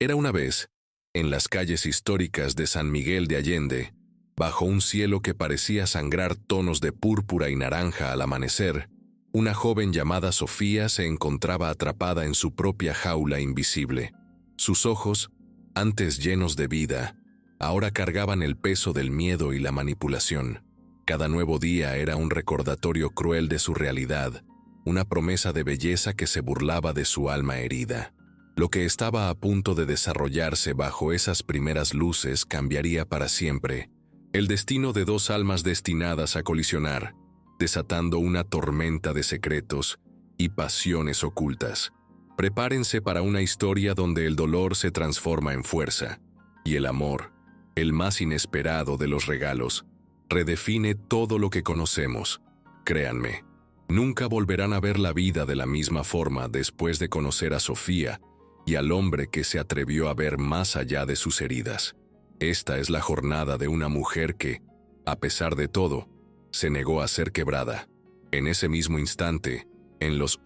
Era una vez, en las calles históricas de San Miguel de Allende, bajo un cielo que parecía sangrar tonos de púrpura y naranja al amanecer, una joven llamada Sofía se encontraba atrapada en su propia jaula invisible. Sus ojos, antes llenos de vida, ahora cargaban el peso del miedo y la manipulación. Cada nuevo día era un recordatorio cruel de su realidad, una promesa de belleza que se burlaba de su alma herida. Lo que estaba a punto de desarrollarse bajo esas primeras luces cambiaría para siempre. El destino de dos almas destinadas a colisionar, desatando una tormenta de secretos y pasiones ocultas. Prepárense para una historia donde el dolor se transforma en fuerza, y el amor, el más inesperado de los regalos, redefine todo lo que conocemos. Créanme, nunca volverán a ver la vida de la misma forma después de conocer a Sofía y al hombre que se atrevió a ver más allá de sus heridas. Esta es la jornada de una mujer que, a pesar de todo, se negó a ser quebrada. En ese mismo instante, en los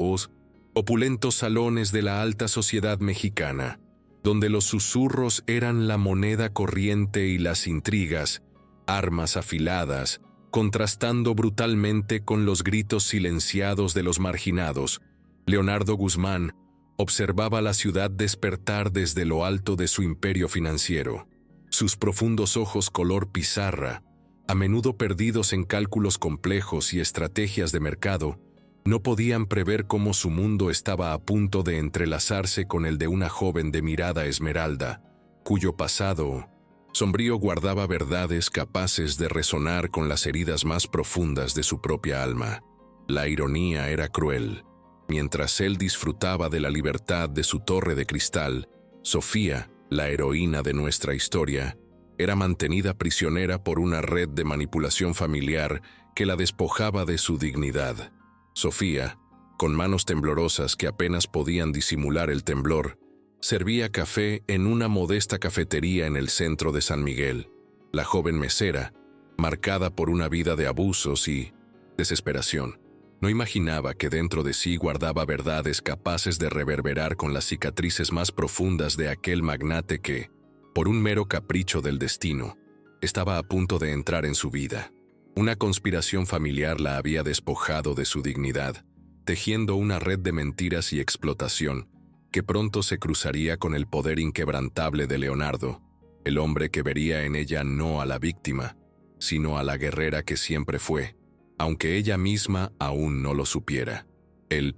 opulentos salones de la alta sociedad mexicana, donde los susurros eran la moneda corriente y las intrigas, armas afiladas, contrastando brutalmente con los gritos silenciados de los marginados, Leonardo Guzmán observaba la ciudad despertar desde lo alto de su imperio financiero. Sus profundos ojos color pizarra, a menudo perdidos en cálculos complejos y estrategias de mercado, no podían prever cómo su mundo estaba a punto de entrelazarse con el de una joven de mirada esmeralda, cuyo pasado sombrío guardaba verdades capaces de resonar con las heridas más profundas de su propia alma. La ironía era cruel. Mientras él disfrutaba de la libertad de su torre de cristal, Sofía, la heroína de nuestra historia, era mantenida prisionera por una red de manipulación familiar que la despojaba de su dignidad. Sofía, con manos temblorosas que apenas podían disimular el temblor, servía café en una modesta cafetería en el centro de San Miguel. La joven mesera, marcada por una vida de abusos y desesperación, no imaginaba que dentro de sí guardaba verdades capaces de reverberar con las cicatrices más profundas de aquel magnate que, por un mero capricho del destino, estaba a punto de entrar en su vida. Una conspiración familiar la había despojado de su dignidad, tejiendo una red de mentiras y explotación que pronto se cruzaría con el poder inquebrantable de Leonardo, el hombre que vería en ella no a la víctima, sino a la guerrera que siempre fue, aunque ella misma aún no lo supiera. El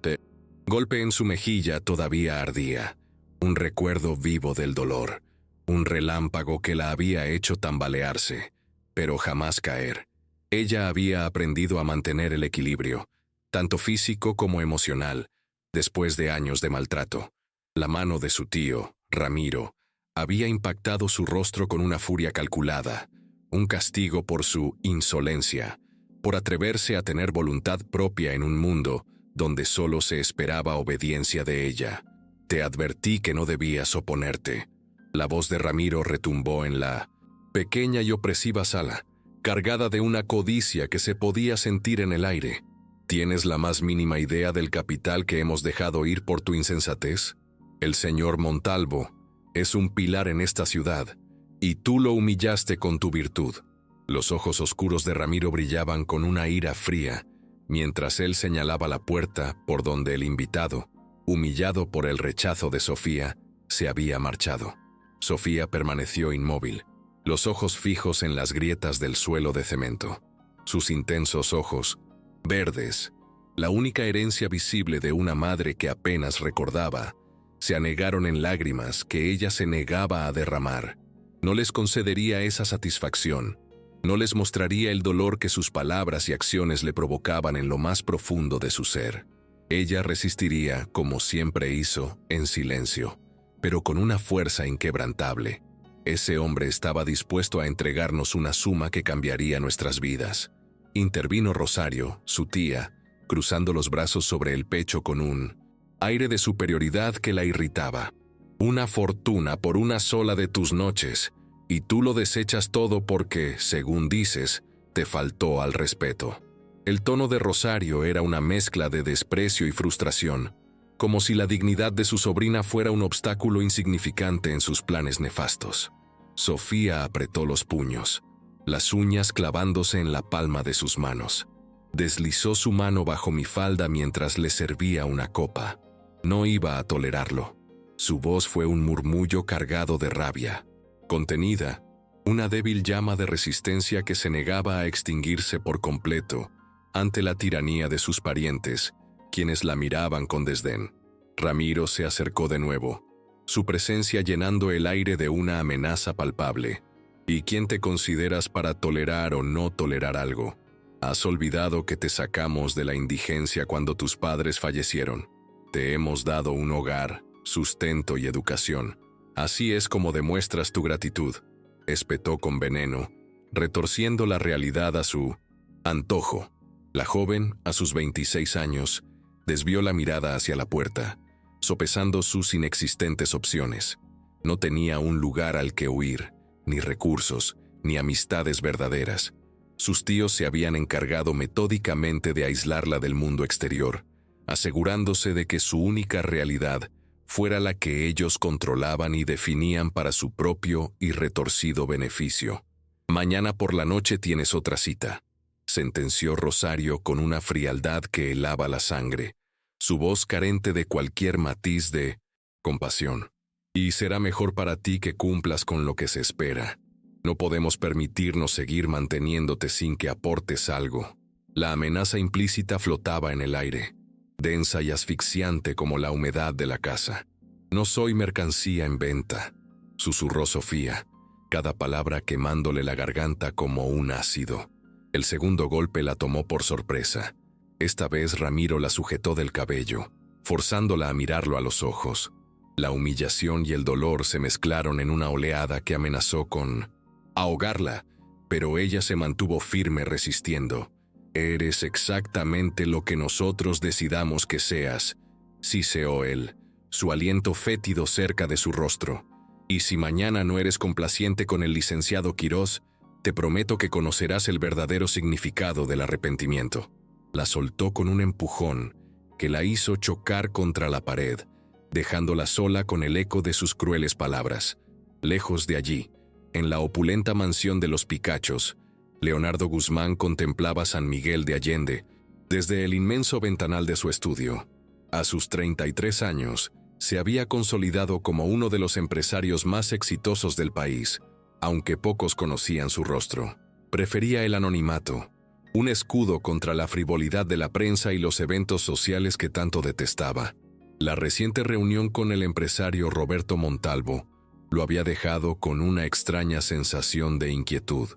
golpe en su mejilla todavía ardía, un recuerdo vivo del dolor, un relámpago que la había hecho tambalearse, pero jamás caer. Ella había aprendido a mantener el equilibrio, tanto físico como emocional, después de años de maltrato. La mano de su tío, Ramiro, había impactado su rostro con una furia calculada, un castigo por su insolencia, por atreverse a tener voluntad propia en un mundo donde solo se esperaba obediencia de ella. Te advertí que no debías oponerte. La voz de Ramiro retumbó en la pequeña y opresiva sala, cargada de una codicia que se podía sentir en el aire. ¿Tienes la más mínima idea del capital que hemos dejado ir por tu insensatez? El señor Montalvo es un pilar en esta ciudad, y tú lo humillaste con tu virtud. Los ojos oscuros de Ramiro brillaban con una ira fría, mientras él señalaba la puerta por donde el invitado, humillado por el rechazo de Sofía, se había marchado. Sofía permaneció inmóvil, los ojos fijos en las grietas del suelo de cemento. Sus intensos ojos, verdes, la única herencia visible de una madre que apenas recordaba, se anegaron en lágrimas que ella se negaba a derramar. No les concedería esa satisfacción, no les mostraría el dolor que sus palabras y acciones le provocaban en lo más profundo de su ser. Ella resistiría, como siempre hizo, en silencio, pero con una fuerza inquebrantable. Ese hombre estaba dispuesto a entregarnos una suma que cambiaría nuestras vidas. Intervino Rosario, su tía, cruzando los brazos sobre el pecho con un aire de superioridad que la irritaba. Una fortuna por una sola de tus noches, y tú lo desechas todo porque, según dices, te faltó al respeto. El tono de Rosario era una mezcla de desprecio y frustración. como si la dignidad de su sobrina fuera un obstáculo insignificante en sus planes nefastos. Sofía apretó los puños, las uñas clavándose en la palma de sus manos. Deslizó su mano bajo mi falda mientras le servía una copa. No iba a tolerarlo. Su voz fue un murmullo cargado de rabia. Contenida, una débil llama de resistencia que se negaba a extinguirse por completo ante la tiranía de sus parientes, quienes la miraban con desdén. Ramiro se acercó de nuevo, su presencia llenando el aire de una amenaza palpable. ¿Y quién te consideras para tolerar o no tolerar algo? ¿Has olvidado que te sacamos de la indigencia cuando tus padres fallecieron? Te hemos dado un hogar, sustento y educación. Así es como demuestras tu gratitud, espetó con veneno, retorciendo la realidad a su antojo. La joven, a sus 26 años, desvió la mirada hacia la puerta, sopesando sus inexistentes opciones. No tenía un lugar al que huir, ni recursos, ni amistades verdaderas. Sus tíos se habían encargado metódicamente de aislarla del mundo exterior, asegurándose de que su única realidad fuera la que ellos controlaban y definían para su propio y retorcido beneficio. Mañana por la noche tienes otra cita, sentenció Rosario con una frialdad que helaba la sangre, su voz carente de cualquier matiz de compasión. Y será mejor para ti que cumplas con lo que se espera. No podemos permitirnos seguir manteniéndote sin que aportes algo. La amenaza implícita flotaba en el aire, densa y asfixiante como la humedad de la casa. No soy mercancía en venta, susurró Sofía, cada palabra quemándole la garganta como un ácido. El segundo golpe la tomó por sorpresa. Esta vez Ramiro la sujetó del cabello, forzándola a mirarlo a los ojos. La humillación y el dolor se mezclaron en una oleada que amenazó con ahogarla, pero ella se mantuvo firme resistiendo. Eres exactamente lo que nosotros decidamos que seas, siseó él, su aliento fétido cerca de su rostro. Y si mañana no eres complaciente con el licenciado Quirós, te prometo que conocerás el verdadero significado del arrepentimiento. La soltó con un empujón que la hizo chocar contra la pared, dejándola sola con el eco de sus crueles palabras. Lejos de allí, en la opulenta mansión de los Picachos, Leonardo Guzmán contemplaba San Miguel de Allende desde el inmenso ventanal de su estudio. A sus 33 años, se había consolidado como uno de los empresarios más exitosos del país, aunque pocos conocían su rostro. Prefería el anonimato, un escudo contra la frivolidad de la prensa y los eventos sociales que tanto detestaba. La reciente reunión con el empresario Roberto Montalvo lo había dejado con una extraña sensación de inquietud.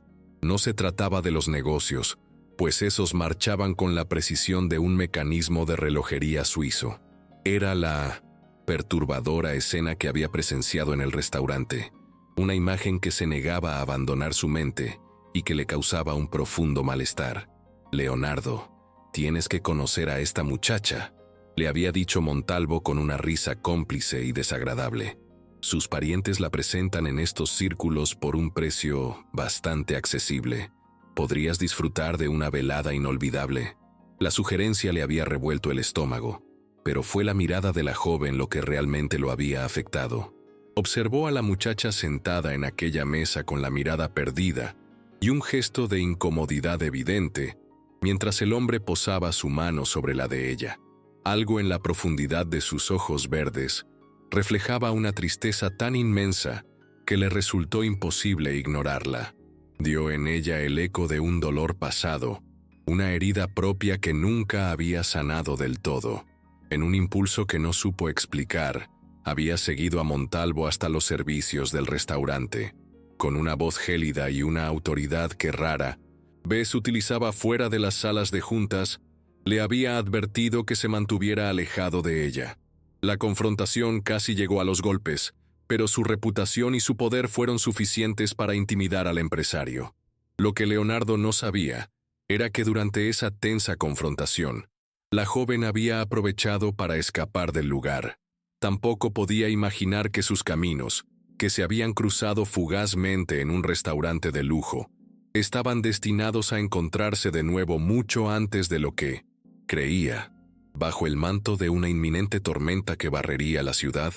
No se trataba de los negocios, pues esos marchaban con la precisión de un mecanismo de relojería suizo. Era la perturbadora escena que había presenciado en el restaurante, una imagen que se negaba a abandonar su mente y que le causaba un profundo malestar. Leonardo, tienes que conocer a esta muchacha, le había dicho Montalvo con una risa cómplice y desagradable. Sus parientes la presentan en estos círculos por un precio bastante accesible. Podrías disfrutar de una velada inolvidable. La sugerencia le había revuelto el estómago, pero fue la mirada de la joven lo que realmente lo había afectado. Observó a la muchacha sentada en aquella mesa con la mirada perdida y un gesto de incomodidad evidente, mientras el hombre posaba su mano sobre la de ella. Algo en la profundidad de sus ojos verdes reflejaba una tristeza tan inmensa que le resultó imposible ignorarla. Dio en ella el eco de un dolor pasado, una herida propia que nunca había sanado del todo. En un impulso que no supo explicar, había seguido a Montalvo hasta los servicios del restaurante. Con una voz gélida y una autoridad que rara vez utilizaba fuera de las salas de juntas, le había advertido que se mantuviera alejado de ella. La confrontación casi llegó a los golpes, pero su reputación y su poder fueron suficientes para intimidar al empresario. Lo que Leonardo no sabía era que durante esa tensa confrontación, la joven había aprovechado para escapar del lugar. Tampoco podía imaginar que sus caminos, que se habían cruzado fugazmente en un restaurante de lujo, estaban destinados a encontrarse de nuevo mucho antes de lo que creía. Bajo el manto de una inminente tormenta que barrería la ciudad,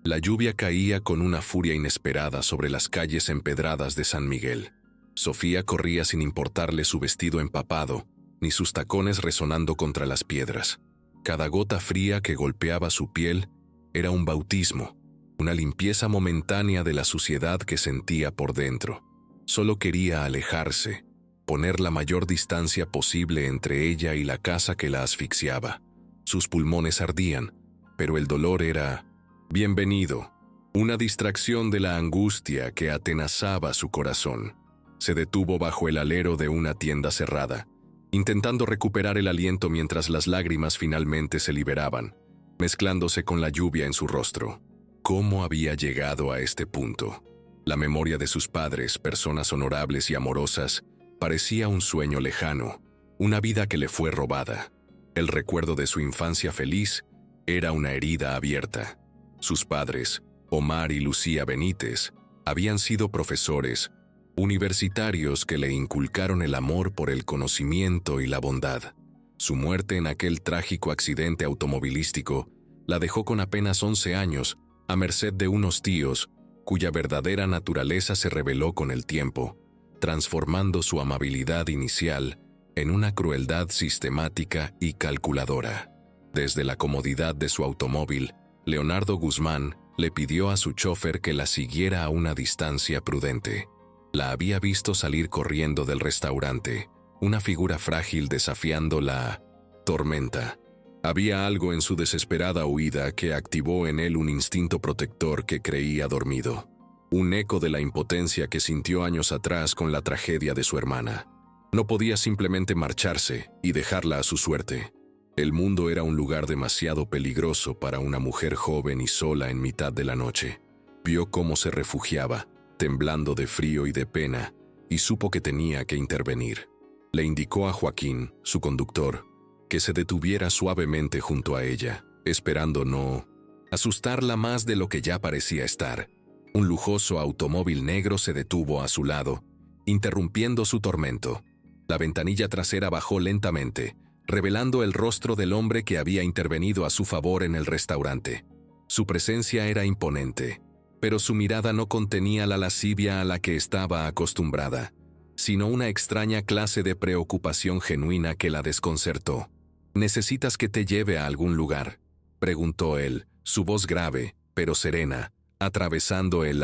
la lluvia caía con una furia inesperada sobre las calles empedradas de San Miguel. Sofía corría sin importarle su vestido empapado, ni sus tacones resonando contra las piedras. Cada gota fría que golpeaba su piel era un bautismo, una limpieza momentánea de la suciedad que sentía por dentro. Solo quería alejarse, poner la mayor distancia posible entre ella y la casa que la asfixiaba. Sus pulmones ardían, pero el dolor era bienvenido, una distracción de la angustia que atenazaba su corazón. Se detuvo bajo el alero de una tienda cerrada, intentando recuperar el aliento mientras las lágrimas finalmente se liberaban, mezclándose con la lluvia en su rostro. ¿Cómo había llegado a este punto? La memoria de sus padres, personas honorables y amorosas, parecía un sueño lejano, una vida que le fue robada. El recuerdo de su infancia feliz era una herida abierta. Sus padres, Omar y Lucía Benítez, habían sido profesores, universitarios que le inculcaron el amor por el conocimiento y la bondad. Su muerte en aquel trágico accidente automovilístico la dejó con apenas 11 años, a merced de unos tíos, cuya verdadera naturaleza se reveló con el tiempo, transformando su amabilidad inicial en una crueldad sistemática y calculadora. Desde la comodidad de su automóvil, Leonardo Guzmán le pidió a su chofer que la siguiera a una distancia prudente. La había visto salir corriendo del restaurante, una figura frágil desafiando la tormenta. Había algo en su desesperada huida que activó en él un instinto protector que creía dormido. Un eco de la impotencia que sintió años atrás con la tragedia de su hermana. No podía simplemente marcharse y dejarla a su suerte. El mundo era un lugar demasiado peligroso para una mujer joven y sola en mitad de la noche. Vio cómo se refugiaba, temblando de frío y de pena, y supo que tenía que intervenir. Le indicó a Joaquín, su conductor, que se detuviera suavemente junto a ella, esperando no asustarla más de lo que ya parecía estar. Un lujoso automóvil negro se detuvo a su lado, interrumpiendo su tormento. La ventanilla trasera bajó lentamente, revelando el rostro del hombre que había intervenido a su favor en el restaurante. Su presencia era imponente, pero su mirada no contenía la lascivia a la que estaba acostumbrada, sino una extraña clase de preocupación genuina que la desconcertó. «¿Necesitas que te lleve a algún lugar?», preguntó él, su voz grave, pero serena, atravesando el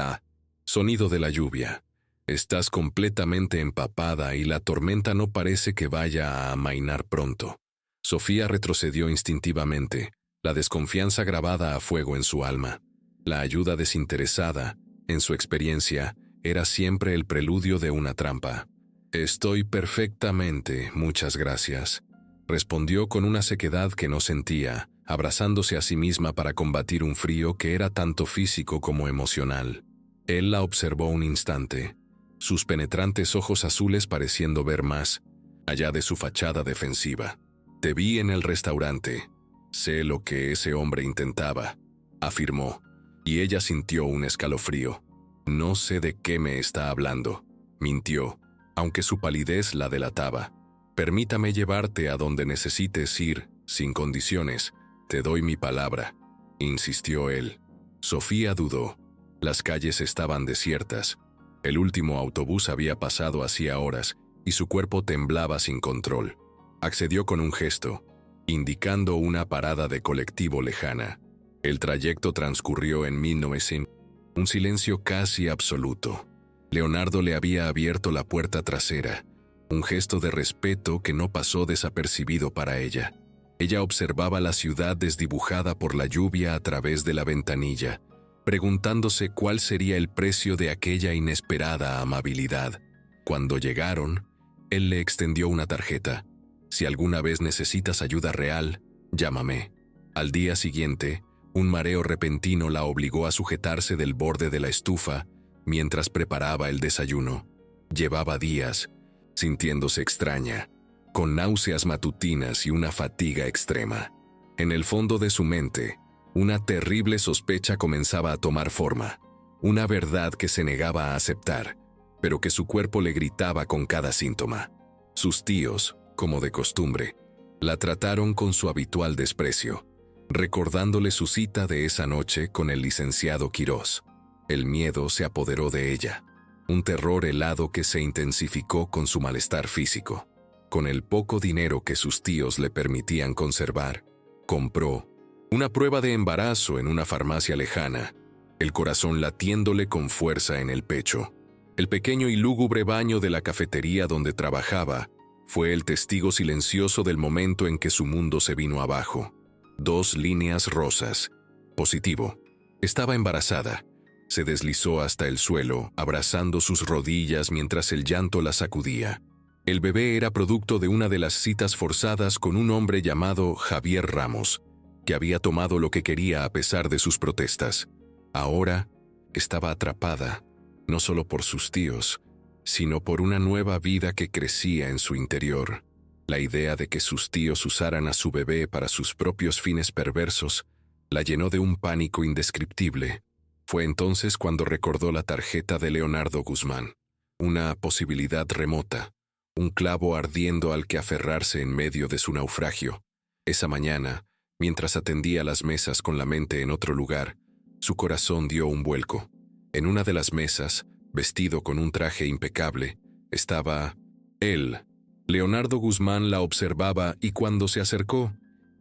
sonido de la lluvia. «Estás completamente empapada y la tormenta no parece que vaya a amainar pronto». Sofía retrocedió instintivamente, la desconfianza grabada a fuego en su alma. La ayuda desinteresada, en su experiencia, era siempre el preludio de una trampa. «Estoy perfectamente, muchas gracias», respondió con una sequedad que no sentía, abrazándose a sí misma para combatir un frío que era tanto físico como emocional. Él la observó un instante, sus penetrantes ojos azules pareciendo ver más allá de su fachada defensiva. «Te vi en el restaurante. Sé lo que ese hombre intentaba», afirmó, y ella sintió un escalofrío. «No sé de qué me está hablando», mintió, aunque su palidez la delataba. «Permítame llevarte a donde necesites ir, sin condiciones. Te doy mi palabra», insistió él. Sofía dudó. Las calles estaban desiertas. El último autobús había pasado hacía horas y su cuerpo temblaba sin control. Accedió con un gesto, indicando una parada de colectivo lejana. El trayecto transcurrió en 1900. Un silencio casi absoluto. Leonardo le había abierto la puerta trasera, un gesto de respeto que no pasó desapercibido para ella. Ella observaba la ciudad desdibujada por la lluvia a través de la ventanilla, preguntándose cuál sería el precio de aquella inesperada amabilidad. Cuando llegaron, él le extendió una tarjeta. «Si alguna vez necesitas ayuda real, llámame». Al día siguiente, un mareo repentino la obligó a sujetarse del borde de la estufa mientras preparaba el desayuno. Llevaba días sintiéndose extraña, con náuseas matutinas y una fatiga extrema. En el fondo de su mente, una terrible sospecha comenzaba a tomar forma, una verdad que se negaba a aceptar, pero que su cuerpo le gritaba con cada síntoma. Sus tíos, como de costumbre, La trataron con su habitual desprecio, recordándole su cita de esa noche con el licenciado Quirós. El miedo se apoderó de ella, un terror helado que se intensificó con su malestar físico. Con el poco dinero que sus tíos le permitían conservar, compró una prueba de embarazo en una farmacia lejana, el corazón latiéndole con fuerza en el pecho. El pequeño y lúgubre baño de la cafetería donde trabajaba fue el testigo silencioso del momento en que su mundo se vino abajo. 2 líneas rosas. Positivo. Estaba embarazada. Se deslizó hasta el suelo, abrazando sus rodillas mientras el llanto la sacudía. El bebé era producto de una de las citas forzadas con un hombre llamado Javier Ramos, que había tomado lo que quería a pesar de sus protestas. Ahora estaba atrapada, no solo por sus tíos, sino por una nueva vida que crecía en su interior. La idea de que sus tíos usaran a su bebé para sus propios fines perversos la llenó de un pánico indescriptible. Fue entonces cuando recordó la tarjeta de Leonardo Guzmán, una posibilidad remota, un clavo ardiendo al que aferrarse en medio de su naufragio. Esa mañana, mientras atendía las mesas con la mente en otro lugar, su corazón dio un vuelco. En una de las mesas, vestido con un traje impecable, estaba él. Leonardo Guzmán la observaba y cuando se acercó,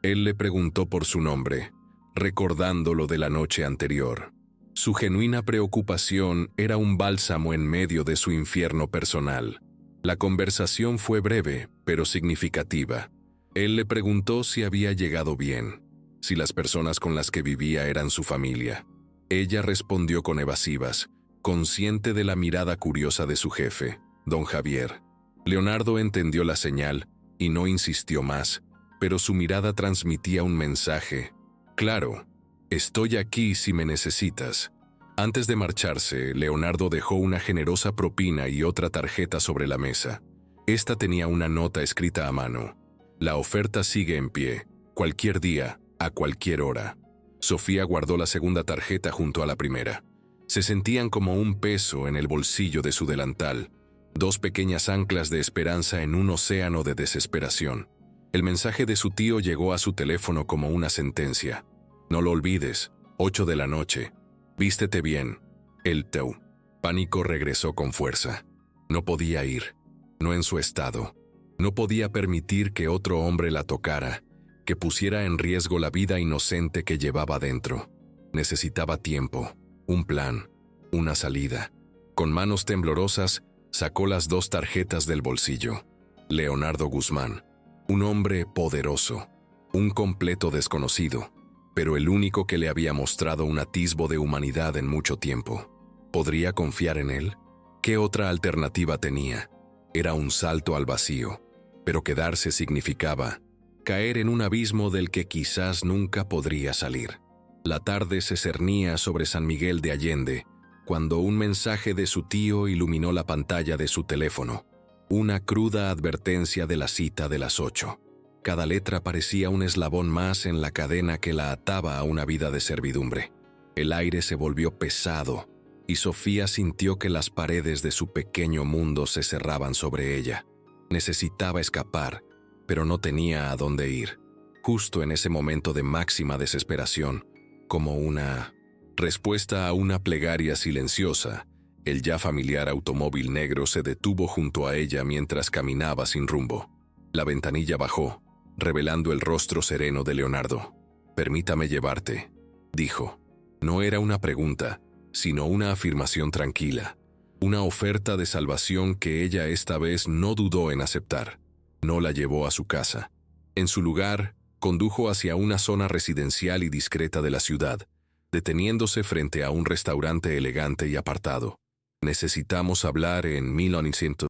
él le preguntó por su nombre, recordándolo de la noche anterior. Su genuina preocupación era un bálsamo en medio de su infierno personal. La conversación fue breve, pero significativa. Él le preguntó si había llegado bien, si las personas con las que vivía eran su familia. Ella respondió con evasivas, consciente de la mirada curiosa de su jefe, don Javier. Leonardo entendió la señal y no insistió más, pero su mirada transmitía un mensaje. Claro, estoy aquí si me necesitas. Antes de marcharse, Leonardo dejó una generosa propina y otra tarjeta sobre la mesa. Esta tenía una nota escrita a mano. La oferta sigue en pie, cualquier día, a cualquier hora. Sofía guardó la segunda tarjeta junto a la primera. Se sentían como un peso en el bolsillo de su delantal, 2 pequeñas anclas de esperanza en un océano de desesperación. El mensaje de su tío llegó a su teléfono como una sentencia. No lo olvides, 8 de la noche. Vístete bien. El Teu. Pánico regresó con fuerza. No podía ir. No en su estado. No podía permitir que otro hombre la tocara, que pusiera en riesgo la vida inocente que llevaba dentro. Necesitaba tiempo, un plan, una salida. Con manos temblorosas, sacó las 2 tarjetas del bolsillo. Leonardo Guzmán, un hombre poderoso, un completo desconocido, pero el único que le había mostrado un atisbo de humanidad en mucho tiempo. ¿Podría confiar en él? ¿Qué otra alternativa tenía? Era un salto al vacío, pero quedarse significaba caer en un abismo del que quizás nunca podría salir. La tarde se cernía sobre San Miguel de Allende, cuando un mensaje de su tío iluminó la pantalla de su teléfono. Una cruda advertencia de la cita de las 8. Cada letra parecía un eslabón más en la cadena que la ataba a una vida de servidumbre. El aire se volvió pesado, y Sofía sintió que las paredes de su pequeño mundo se cerraban sobre ella. Necesitaba escapar, pero no tenía a dónde ir. Justo en ese momento de máxima desesperación, como una respuesta a una plegaria silenciosa, el ya familiar automóvil negro se detuvo junto a ella mientras caminaba sin rumbo. La ventanilla bajó, revelando el rostro sereno de Leonardo. «Permítame llevarte», dijo. No era una pregunta, sino una afirmación tranquila, una oferta de salvación que ella esta vez no dudó en aceptar. No la llevó a su casa. En su lugar, condujo hacia una zona residencial y discreta de la ciudad, deteniéndose frente a un restaurante elegante y apartado. «Necesitamos hablar en 1900.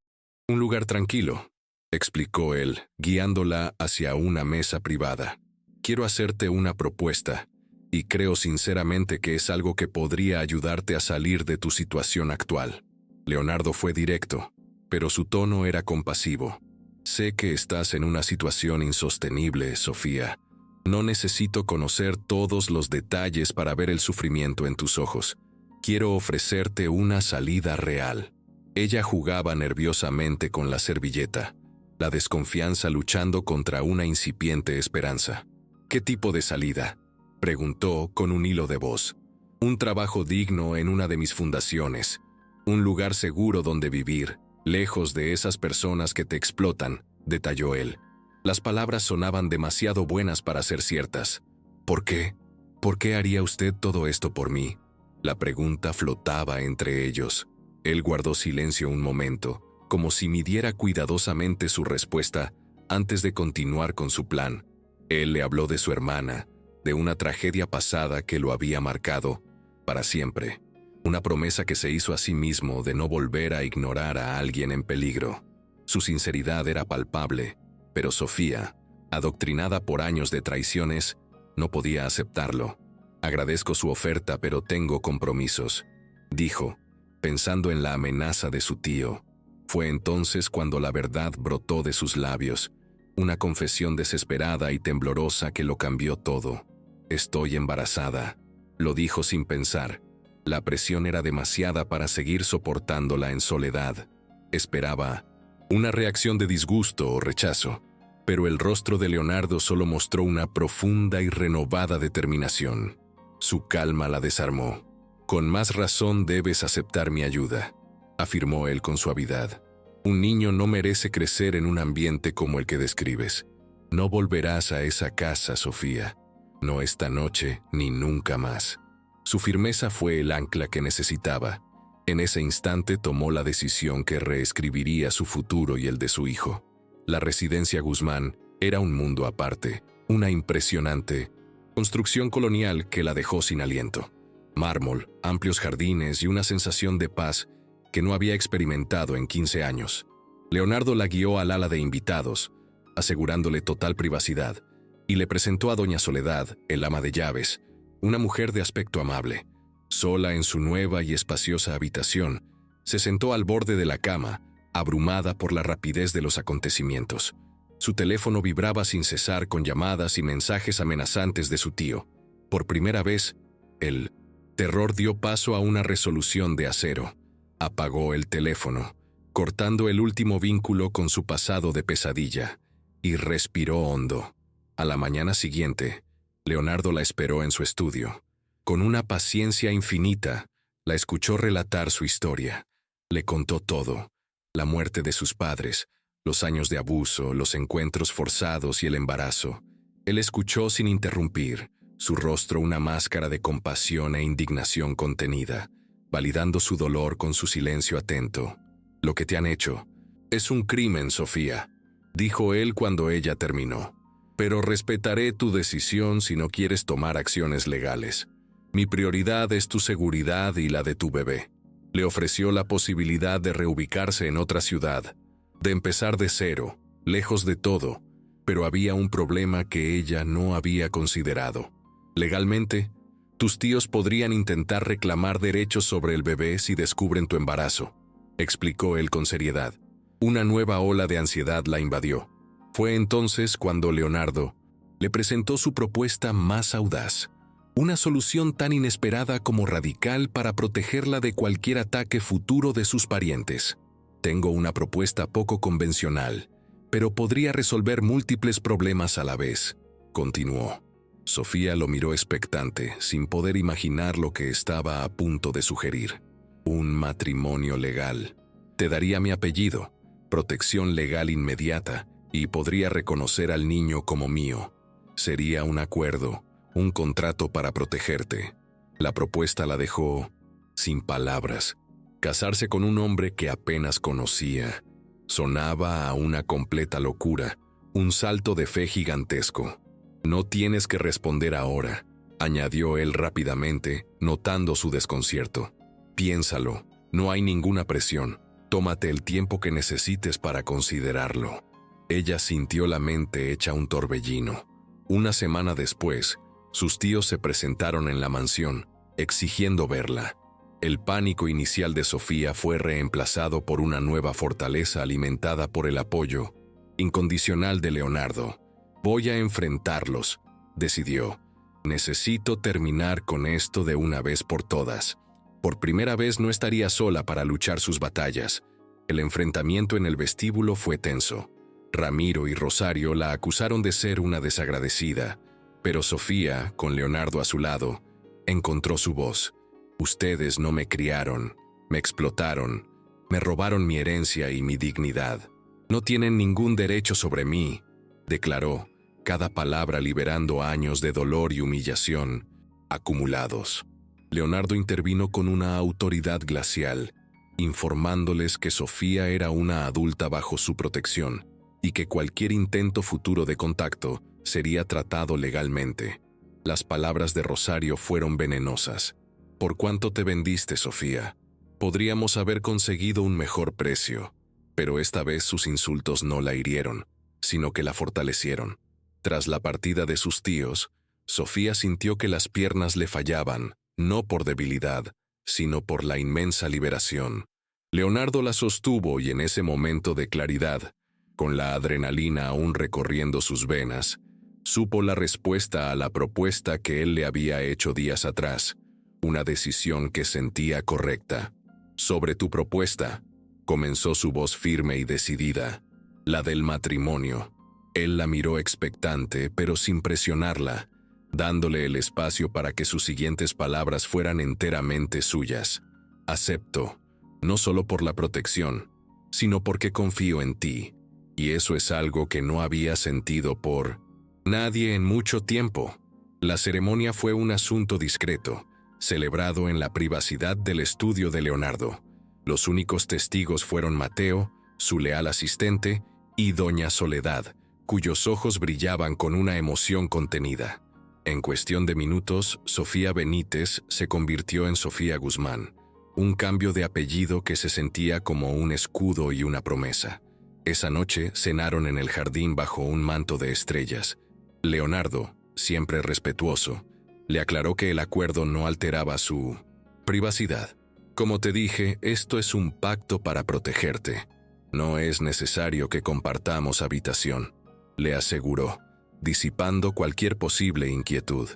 Un lugar tranquilo», explicó él, guiándola hacia una mesa privada. «Quiero hacerte una propuesta, y creo sinceramente que es algo que podría ayudarte a salir de tu situación actual». Leonardo fue directo, pero su tono era compasivo. «Sé que estás en una situación insostenible, Sofía. No necesito conocer todos los detalles para ver el sufrimiento en tus ojos. Quiero ofrecerte una salida real». Ella jugaba nerviosamente con la servilleta. la desconfianza luchando contra una incipiente esperanza. ¿Qué tipo de salida?, preguntó con un hilo de voz. Un trabajo digno en una de mis fundaciones, un lugar seguro donde vivir, lejos de esas personas que te explotan, detalló él. Las palabras sonaban demasiado buenas para ser ciertas. ¿Por qué? ¿Por qué haría usted todo esto por mí? La pregunta flotaba entre ellos. Él guardó silencio un momento, como si midiera cuidadosamente su respuesta antes de continuar con su plan. Él le habló de su hermana, de una tragedia pasada que lo había marcado para siempre. Una promesa que se hizo a sí mismo de no volver a ignorar a alguien en peligro. Su sinceridad era palpable, pero Sofía, adoctrinada por años de traiciones, no podía aceptarlo. Agradezco su oferta, pero tengo compromisos, dijo, pensando en la amenaza de su tío. Fue entonces cuando la verdad brotó de sus labios, una confesión desesperada y temblorosa que lo cambió todo. Estoy embarazada, lo dijo sin pensar. La presión era demasiada para seguir soportándola en soledad. Esperaba una reacción de disgusto o rechazo, pero el rostro de Leonardo solo mostró una profunda y renovada determinación. Su calma la desarmó. Con más razón debes aceptar mi ayuda, afirmó él con suavidad. Un niño no merece crecer en un ambiente como el que describes. No volverás a esa casa, Sofía. No esta noche ni nunca más. Su firmeza fue el ancla que necesitaba. En ese instante tomó la decisión que reescribiría su futuro y el de su hijo. La residencia Guzmán era un mundo aparte, una impresionante construcción colonial que la dejó sin aliento. Mármol, amplios jardines y una sensación de paz que no había experimentado en 15 años. Leonardo la guió al ala de invitados, asegurándole total privacidad, y le presentó a doña Soledad, el ama de llaves, una mujer de aspecto amable. Sola en su nueva y espaciosa habitación, se sentó al borde de la cama, abrumada por la rapidez de los acontecimientos. Su teléfono vibraba sin cesar con llamadas y mensajes amenazantes de su tío. Por primera vez, el terror dio paso a una resolución de acero. Apagó el teléfono, cortando el último vínculo con su pasado de pesadilla, y respiró hondo. A la mañana siguiente, Leonardo la esperó en su estudio. Con una paciencia infinita, la escuchó relatar su historia. Le contó todo: la muerte de sus padres, los años de abuso, los encuentros forzados y el embarazo. Él escuchó sin interrumpir, su rostro una máscara de compasión e indignación contenida, validando su dolor con su silencio atento. Lo que te han hecho es un crimen, Sofía, dijo él cuando ella terminó. Pero respetaré tu decisión si no quieres tomar acciones legales. Mi prioridad es tu seguridad y la de tu bebé. Le ofreció la posibilidad de reubicarse en otra ciudad, de empezar de cero, lejos de todo, pero había un problema que ella no había considerado. Legalmente, tus tíos podrían intentar reclamar derechos sobre el bebé si descubren tu embarazo, explicó él con seriedad. Una nueva ola de ansiedad la invadió. Fue entonces cuando Leonardo le presentó su propuesta más audaz, una solución tan inesperada como radical para protegerla de cualquier ataque futuro de sus parientes. Tengo una propuesta poco convencional, pero podría resolver múltiples problemas a la vez, continuó. Sofía lo miró expectante, sin poder imaginar lo que estaba a punto de sugerir. Un matrimonio legal. Te daría mi apellido, protección legal inmediata, y podría reconocer al niño como mío. Sería un acuerdo, un contrato para protegerte. La propuesta la dejó sin palabras. Casarse con un hombre que apenas conocía sonaba a una completa locura, un salto de fe gigantesco. No tienes que responder ahora, añadió él rápidamente, notando su desconcierto. Piénsalo, no hay ninguna presión. Tómate el tiempo que necesites para considerarlo. Ella sintió la mente hecha un torbellino. Una semana después, sus tíos se presentaron en la mansión, exigiendo verla. El pánico inicial de Sofía fue reemplazado por una nueva fortaleza alimentada por el apoyo incondicional de Leonardo. Voy a enfrentarlos, decidió. Necesito terminar con esto de una vez por todas. Por primera vez no estaría sola para luchar sus batallas. El enfrentamiento en el vestíbulo fue tenso. Ramiro y Rosario la acusaron de ser una desagradecida, pero Sofía, con Leonardo a su lado, encontró su voz. Ustedes no me criaron, me explotaron, me robaron mi herencia y mi dignidad. No tienen ningún derecho sobre mí, declaró, cada palabra liberando años de dolor y humillación acumulados. Leonardo intervino con una autoridad glacial, informándoles que Sofía era una adulta bajo su protección y que cualquier intento futuro de contacto sería tratado legalmente. Las palabras de Rosario fueron venenosas. ¿Por cuánto te vendiste, Sofía? Podríamos haber conseguido un mejor precio, pero esta vez sus insultos no la hirieron, sino que la fortalecieron. Tras la partida de sus tíos, Sofía sintió que las piernas le fallaban, no por debilidad, sino por la inmensa liberación. Leonardo la sostuvo y en ese momento de claridad, con la adrenalina aún recorriendo sus venas, supo la respuesta a la propuesta que él le había hecho días atrás, una decisión que sentía correcta. Sobre tu propuesta, comenzó su voz firme y decidida, la del matrimonio. Él la miró expectante, pero sin presionarla, dándole el espacio para que sus siguientes palabras fueran enteramente suyas. Acepto, no solo por la protección, sino porque confío en ti, y eso es algo que no había sentido por nadie en mucho tiempo. La ceremonia fue un asunto discreto, celebrado en la privacidad del estudio de Leonardo. Los únicos testigos fueron Mateo, su leal asistente, y doña Soledad, cuyos ojos brillaban con una emoción contenida. En cuestión de minutos, Sofía Benítez se convirtió en Sofía Guzmán, un cambio de apellido que se sentía como un escudo y una promesa. Esa noche cenaron en el jardín bajo un manto de estrellas. Leonardo, siempre respetuoso, le aclaró que el acuerdo no alteraba su privacidad. Como te dije, esto es un pacto para protegerte. No es necesario que compartamos habitación, le aseguró, disipando cualquier posible inquietud.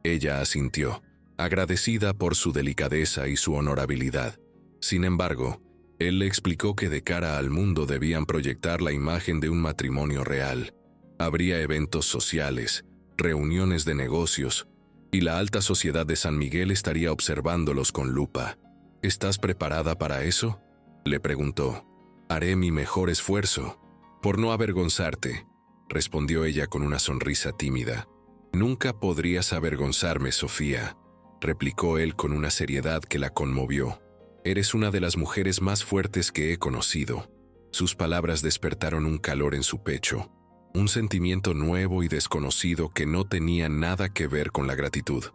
Ella asintió, agradecida por su delicadeza y su honorabilidad. Sin embargo, él le explicó que de cara al mundo debían proyectar la imagen de un matrimonio real. Habría eventos sociales, reuniones de negocios, y la alta sociedad de San Miguel estaría observándolos con lupa. ¿Estás preparada para eso?, le preguntó. Haré mi mejor esfuerzo. Por no avergonzarte, respondió ella con una sonrisa tímida. Nunca podrías avergonzarme, Sofía, replicó él con una seriedad que la conmovió. Eres una de las mujeres más fuertes que he conocido. Sus palabras despertaron un calor en su pecho, un sentimiento nuevo y desconocido que no tenía nada que ver con la gratitud.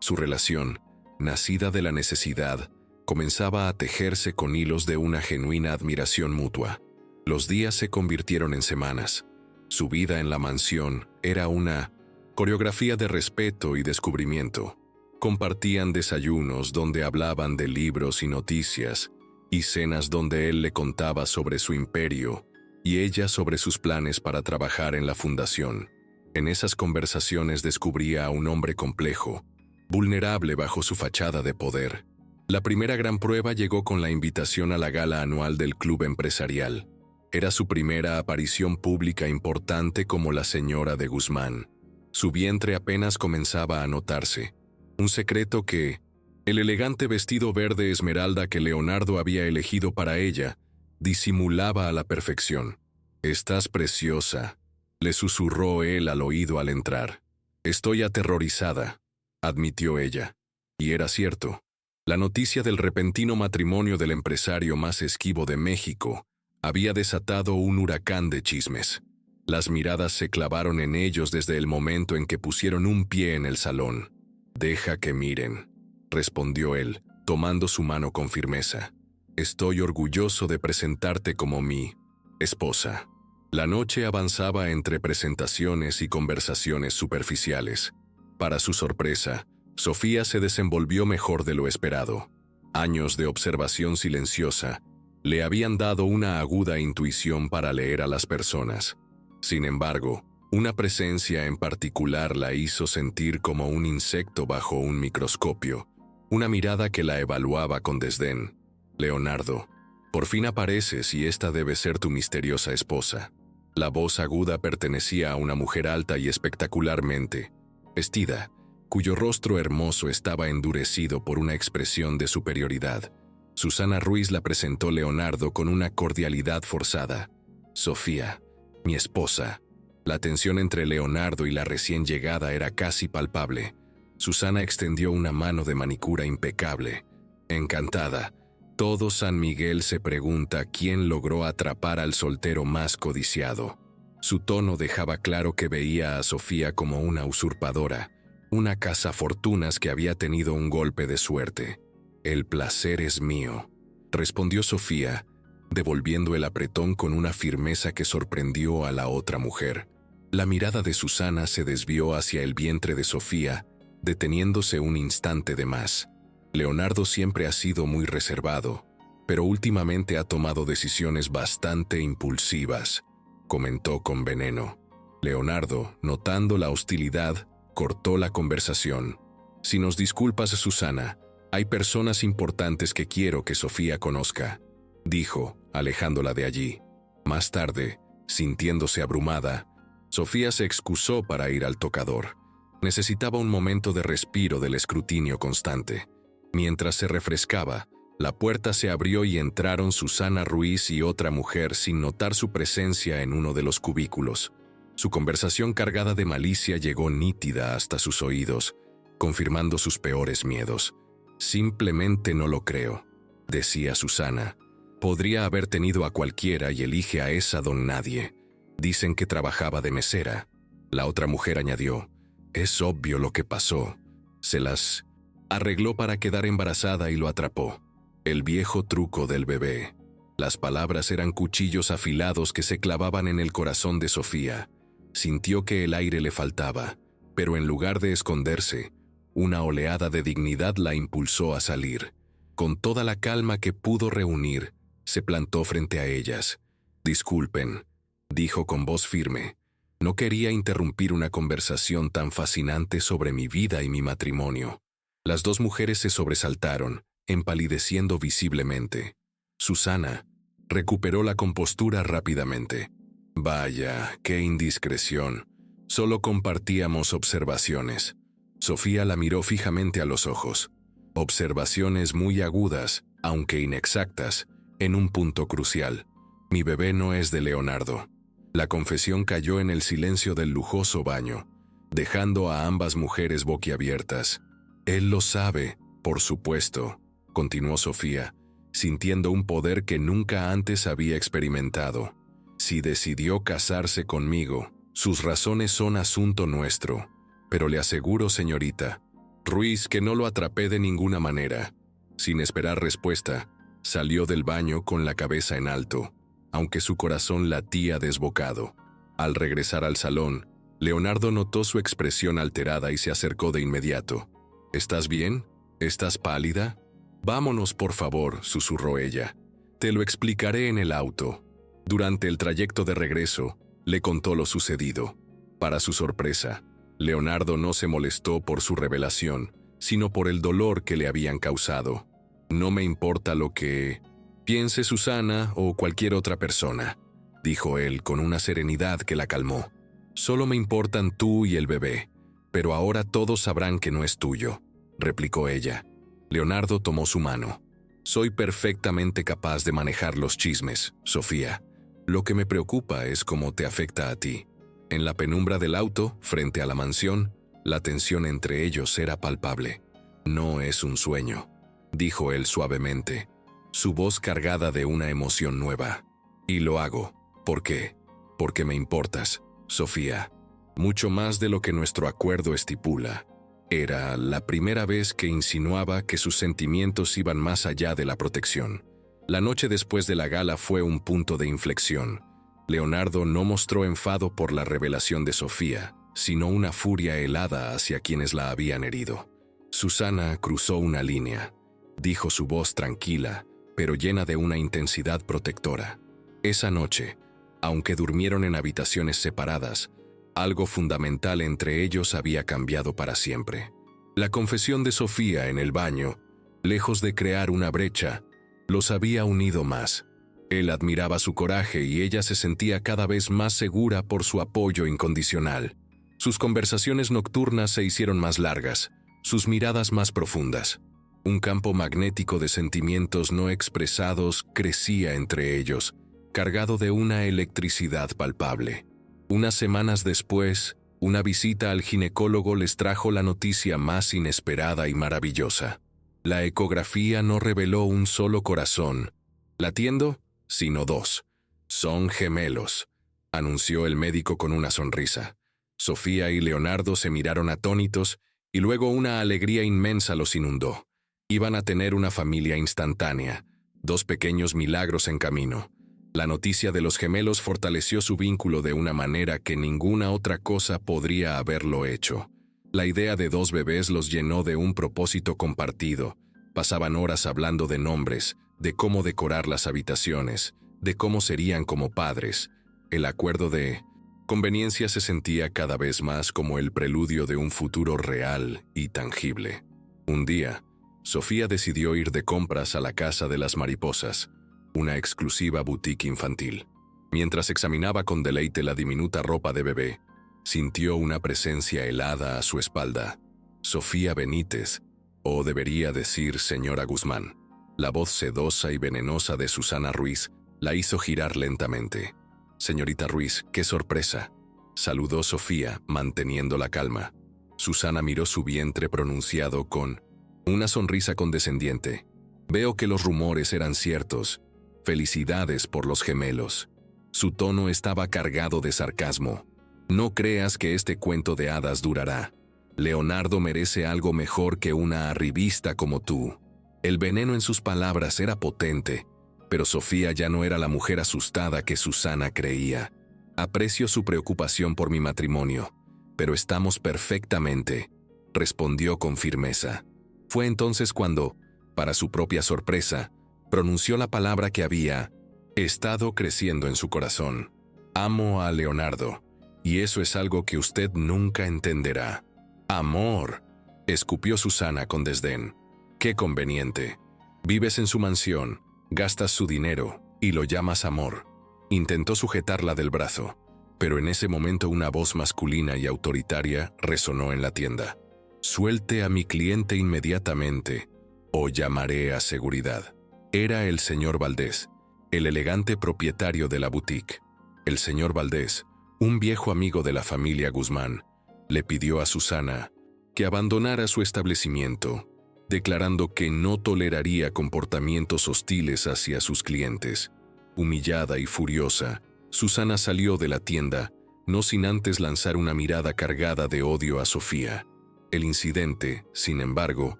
Su relación, nacida de la necesidad, comenzaba a tejerse con hilos de una genuina admiración mutua. Los días se convirtieron en semanas. Su vida en la mansión era una coreografía de respeto y descubrimiento. Compartían desayunos donde hablaban de libros y noticias, y cenas donde él le contaba sobre su imperio y ella sobre sus planes para trabajar en la fundación. En esas conversaciones descubría a un hombre complejo, vulnerable bajo su fachada de poder. La primera gran prueba llegó con la invitación a la gala anual del club empresarial. Era su primera aparición pública importante como la señora de Guzmán. Su vientre apenas comenzaba a notarse. Un secreto que el elegante vestido verde esmeralda que Leonardo había elegido para ella disimulaba a la perfección. «Estás preciosa», le susurró él al oído al entrar. «Estoy aterrorizada», admitió ella. Y era cierto. La noticia del repentino matrimonio del empresario más esquivo de México había desatado un huracán de chismes. Las miradas se clavaron en ellos desde el momento en que pusieron un pie en el salón. «Deja que miren», respondió él, tomando su mano con firmeza. «Estoy orgulloso de presentarte como mi esposa». La noche avanzaba entre presentaciones y conversaciones superficiales. Para su sorpresa, Sofía se desenvolvió mejor de lo esperado. Años de observación silenciosa le habían dado una aguda intuición para leer a las personas. Sin embargo, una presencia en particular la hizo sentir como un insecto bajo un microscopio, una mirada que la evaluaba con desdén. «Leonardo, por fin apareces y esta debe ser tu misteriosa esposa». La voz aguda pertenecía a una mujer alta y espectacularmente vestida, cuyo rostro hermoso estaba endurecido por una expresión de superioridad. Susana Ruiz la presentó Leonardo con una cordialidad forzada. «Sofía, mi esposa». La tensión entre Leonardo y la recién llegada era casi palpable. Susana extendió una mano de manicura impecable. Encantada, todo San Miguel se pregunta quién logró atrapar al soltero más codiciado. Su tono dejaba claro que veía a Sofía como una usurpadora, una cazafortunas que había tenido un golpe de suerte. «El placer es mío», respondió Sofía, devolviendo el apretón con una firmeza que sorprendió a la otra mujer. La mirada de Susana se desvió hacia el vientre de Sofía, deteniéndose un instante de más. Leonardo siempre ha sido muy reservado, pero últimamente ha tomado decisiones bastante impulsivas, comentó con veneno. Leonardo, notando la hostilidad, cortó la conversación. «Si nos disculpas, Susana, hay personas importantes que quiero que Sofía conozca», dijo, alejándola de allí. Más tarde, sintiéndose abrumada, Sofía se excusó para ir al tocador. Necesitaba un momento de respiro del escrutinio constante. Mientras se refrescaba, la puerta se abrió y entraron Susana Ruiz y otra mujer sin notar su presencia en uno de los cubículos. Su conversación cargada de malicia llegó nítida hasta sus oídos, confirmando sus peores miedos. «Simplemente no lo creo», decía Susana. «Podría haber tenido a cualquiera y elige a esa don nadie. Dicen que trabajaba de mesera». La otra mujer añadió: «Es obvio lo que pasó. Se las arregló para quedar embarazada y lo atrapó. El viejo truco del bebé». Las palabras eran cuchillos afilados que se clavaban en el corazón de Sofía. Sintió que el aire le faltaba, pero en lugar de esconderse, una oleada de dignidad la impulsó a salir. Con toda la calma que pudo reunir, se plantó frente a ellas. «Disculpen», dijo con voz firme. «No quería interrumpir una conversación tan fascinante sobre mi vida y mi matrimonio». Las dos mujeres se sobresaltaron, empalideciendo visiblemente. Susana recuperó la compostura rápidamente. «Vaya, qué indiscreción. Solo compartíamos observaciones». Sofía la miró fijamente a los ojos. «Observaciones muy agudas, aunque inexactas, en un punto crucial. Mi bebé no es de Leonardo». La confesión cayó en el silencio del lujoso baño, dejando a ambas mujeres boquiabiertas. «Él lo sabe, por supuesto», continuó Sofía, sintiendo un poder que nunca antes había experimentado. «Si decidió casarse conmigo, sus razones son asunto nuestro. Pero le aseguro, señorita Ruiz, que no lo atrapé de ninguna manera». Sin esperar respuesta, salió del baño con la cabeza en alto, aunque su corazón latía desbocado. Al regresar al salón, Leonardo notó su expresión alterada y se acercó de inmediato. «¿Estás bien? ¿Estás pálida? Vámonos, por favor», susurró ella. «Te lo explicaré en el auto». Durante el trayecto de regreso, le contó lo sucedido. Para su sorpresa, Leonardo no se molestó por su revelación, sino por el dolor que le habían causado. «No me importa lo que piense Susana o cualquier otra persona», dijo él con una serenidad que la calmó. «Solo me importan tú y el bebé, pero ahora todos sabrán que no es tuyo», replicó ella. Leonardo tomó su mano. «Soy perfectamente capaz de manejar los chismes, Sofía. Lo que me preocupa es cómo te afecta a ti». En la penumbra del auto, frente a la mansión, la tensión entre ellos era palpable. «No es un sueño», dijo él suavemente, su voz cargada de una emoción nueva. «Y lo hago. ¿Por qué? Porque me importas, Sofía. Mucho más de lo que nuestro acuerdo estipula». Era la primera vez que insinuaba que sus sentimientos iban más allá de la protección. La noche después de la gala fue un punto de inflexión. Leonardo no mostró enfado por la revelación de Sofía, sino una furia helada hacia quienes la habían herido. Susana cruzó una línea. Dijo su voz tranquila, pero llena de una intensidad protectora. Esa noche, aunque durmieron en habitaciones separadas, algo fundamental entre ellos había cambiado para siempre. La confesión de Sofía en el baño, lejos de crear una brecha, los había unido más. Él admiraba su coraje y ella se sentía cada vez más segura por su apoyo incondicional. Sus conversaciones nocturnas se hicieron más largas, sus miradas más profundas. Un campo magnético de sentimientos no expresados crecía entre ellos, cargado de una electricidad palpable. Unas semanas después, una visita al ginecólogo les trajo la noticia más inesperada y maravillosa. La ecografía no reveló un solo corazón latiendo, sino dos. Son gemelos, anunció el médico con una sonrisa. Sofía y Leonardo se miraron atónitos y luego una alegría inmensa los inundó. Iban a tener una familia instantánea, dos pequeños milagros en camino. La noticia de los gemelos fortaleció su vínculo de una manera que ninguna otra cosa podría haberlo hecho. La idea de dos bebés los llenó de un propósito compartido. Pasaban horas hablando de nombres, de cómo decorar las habitaciones, de cómo serían como padres. El acuerdo de conveniencia se sentía cada vez más como el preludio de un futuro real y tangible. Un día, Sofía decidió ir de compras a la Casa de las Mariposas, una exclusiva boutique infantil. Mientras examinaba con deleite la diminuta ropa de bebé, sintió una presencia helada a su espalda. Sofía Benítez, o debería decir señora Guzmán. La voz sedosa y venenosa de Susana Ruiz la hizo girar lentamente. «Señorita Ruiz, qué sorpresa», saludó Sofía, manteniendo la calma. Susana miró su vientre pronunciado con una sonrisa condescendiente. «Veo que los rumores eran ciertos. Felicidades por los gemelos». Su tono estaba cargado de sarcasmo. «No creas que este cuento de hadas durará. Leonardo merece algo mejor que una arribista como tú». El veneno en sus palabras era potente, pero Sofía ya no era la mujer asustada que Susana creía. «Aprecio su preocupación por mi matrimonio, pero estamos perfectamente», respondió con firmeza. Fue entonces cuando, para su propia sorpresa, pronunció la palabra que había estado creciendo en su corazón. «Amo a Leonardo, y eso es algo que usted nunca entenderá». «Amor», escupió Susana con desdén. «Qué conveniente. Vives en su mansión, gastas su dinero y lo llamas amor». Intentó sujetarla del brazo, pero en ese momento una voz masculina y autoritaria resonó en la tienda. «Suelte a mi cliente inmediatamente, o llamaré a seguridad». Era el señor Valdés, el elegante propietario de la boutique. El señor Valdés, un viejo amigo de la familia Guzmán, le pidió a Susana que abandonara su establecimiento, declarando que no toleraría comportamientos hostiles hacia sus clientes. Humillada y furiosa, Susana salió de la tienda, no sin antes lanzar una mirada cargada de odio a Sofía. El incidente, sin embargo,